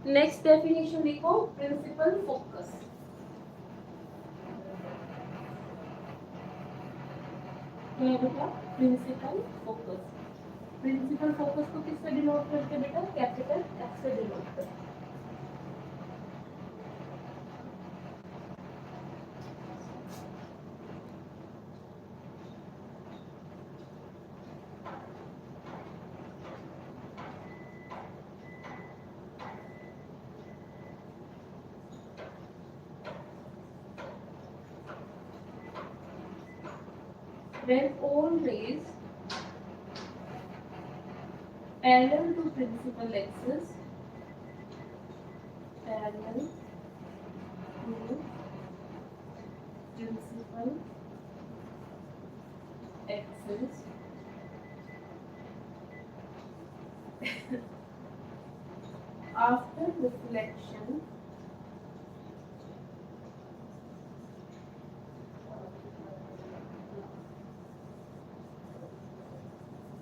नेक्स्ट डेफिनेशन लिखो, प्रिंसिपल फोकस। क्या है बेटा? Principal focus. प्रिंसिपल फोकस को किससे डिनोट करते हैं बेटा? कैपिटल एफ से डिनोट करते हैं। When all rays parallel to principal axis, parallel to principal axis, after reflection,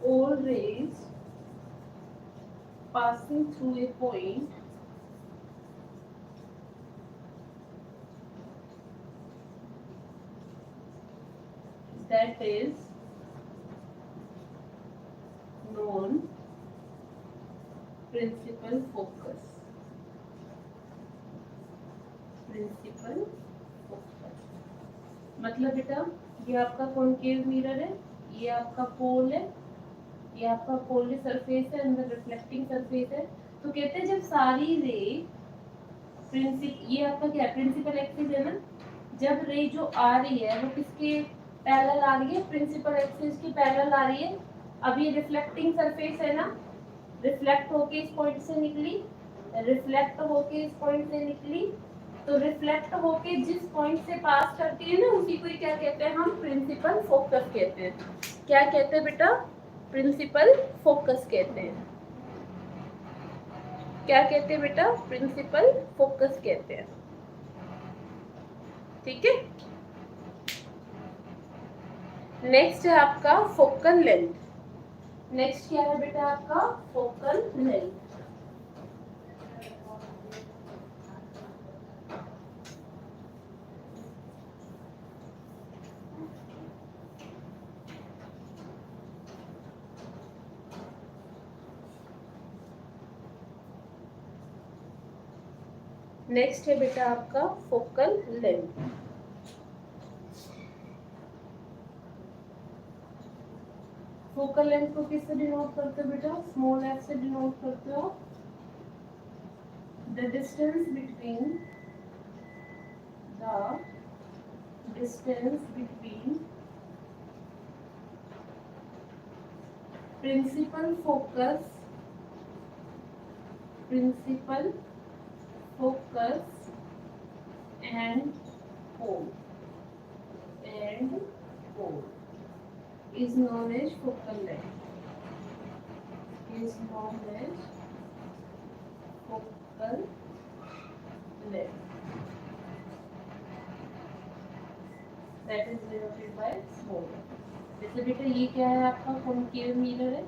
all rays passing through a point that is known principal focus. Principal focus मतलब बेटा, ये आपका कॉनकेव मिरर है, ये आपका पोल है, ये आपका पोलर सरफेस है, अंदर रिफ्लेक्टिंग सरफेस है। तो कहते हैं जब सारी रे ये आपका क्या प्रिंसिपल एक्सिस है ना, जब रे जो आ रही है वो किसके पैरेलल आ रही है? प्रिंसिपल एक्सिस की पैरेलल आ रही है। अब ये रिफ्लेक्टिंग सरफेस है ना, रिफ्लेक्ट होके इस पॉइंट से निकली, रिफ्लेक्ट होके इस पॉइंट से निकली, तो रिफ्लेक्ट होके जिस पॉइंट से पास करती है ना, उसी को क्या कहते हैं? हम प्रिंसिपल फोकस कहते हैं। क्या कहते हैं बेटा? प्रिंसिपल फोकस कहते हैं। क्या कहते हैं बेटा? प्रिंसिपल फोकस कहते हैं। ठीक है। नेक्स्ट है आपका फोकल लेंथ। नेक्स्ट क्या है बेटा आपका? Focal length. नेक्स्ट है बेटा आपका फोकल लेंथ। फोकल लेंथ को किससे डिनोट करते हो बेटा? स्मॉल एफ से डिनोट करते हो। The distance between principal focus and pole is known as focal length. That is denoted by small. जैसे बेटा ये क्या है आपका? कॉनकेव मिरर है।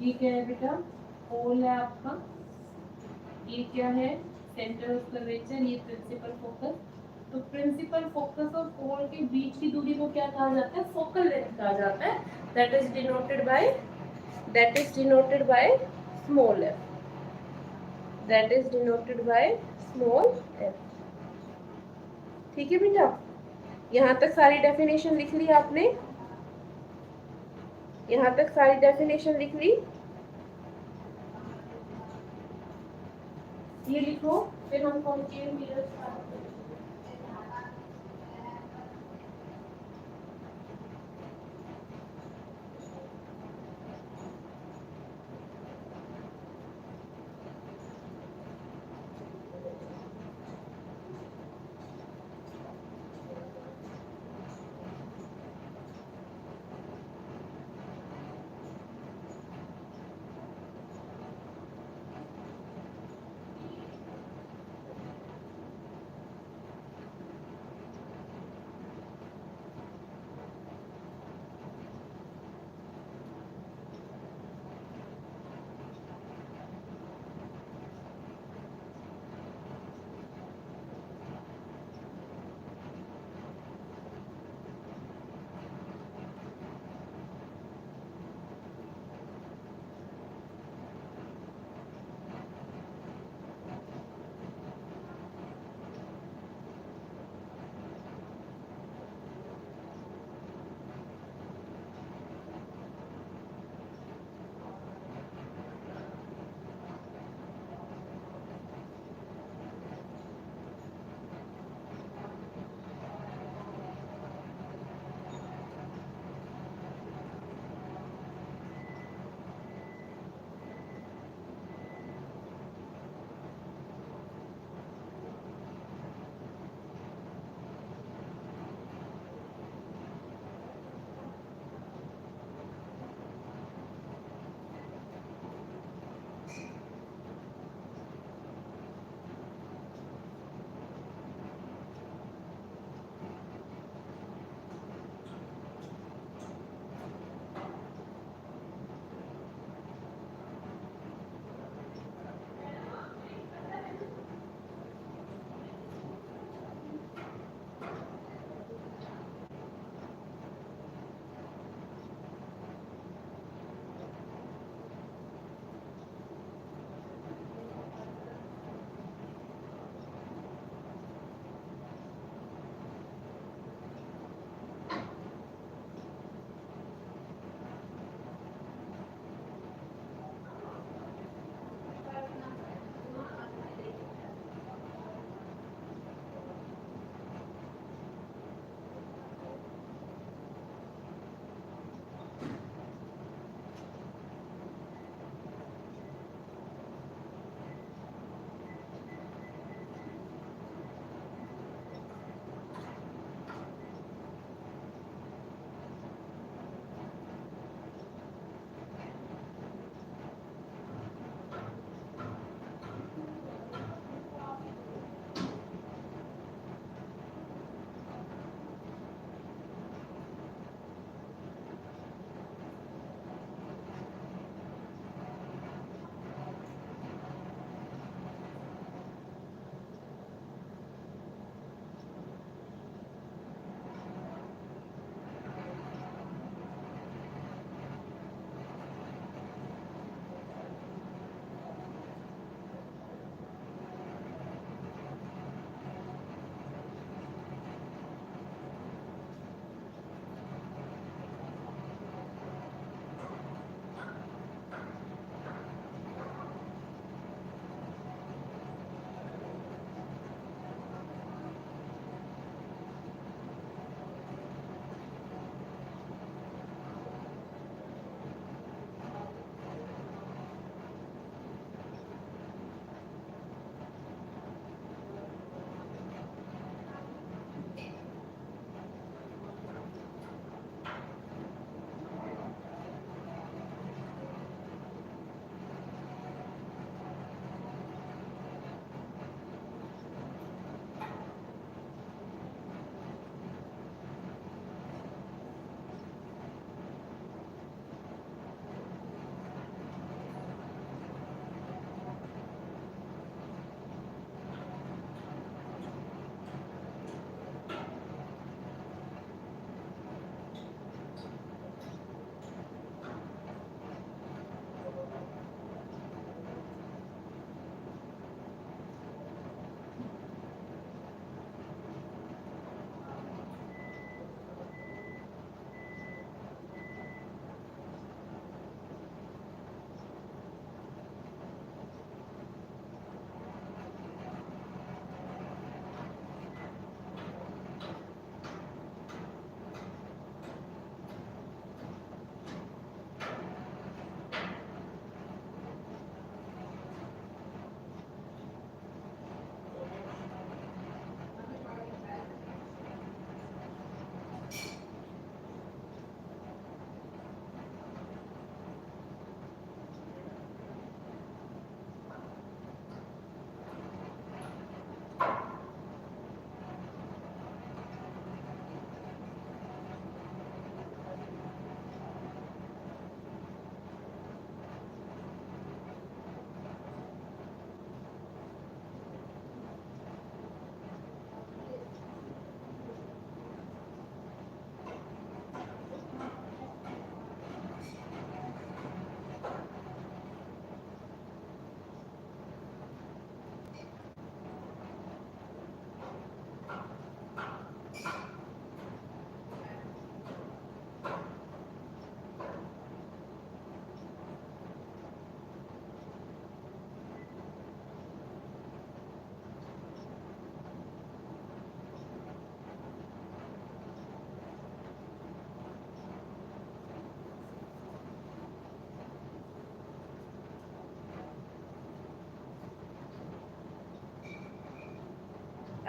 ये क्या है बेटा? पोल है आपका। ये क्या है? Centre of curvature. ये प्रिंसिपल फोकस। तो प्रिंसिपल फोकस और पोल के बीच की दूरी को क्या कहा जाता है? फोकल लेंथ कहा जाता है। That is denoted by small F. That is denoted by small F. ठीक है बेटा, यहाँ तक सारी डेफिनेशन लिख ली आपने? यहाँ तक सारी डेफिनेशन लिख ली? ये लिखो, फिर हम कॉनकेव मिरर स्टार्ट करेंगे।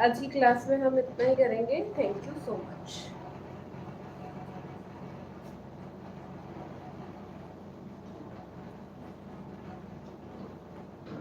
आज की क्लास में हम इतना ही करेंगे। Thank you so much.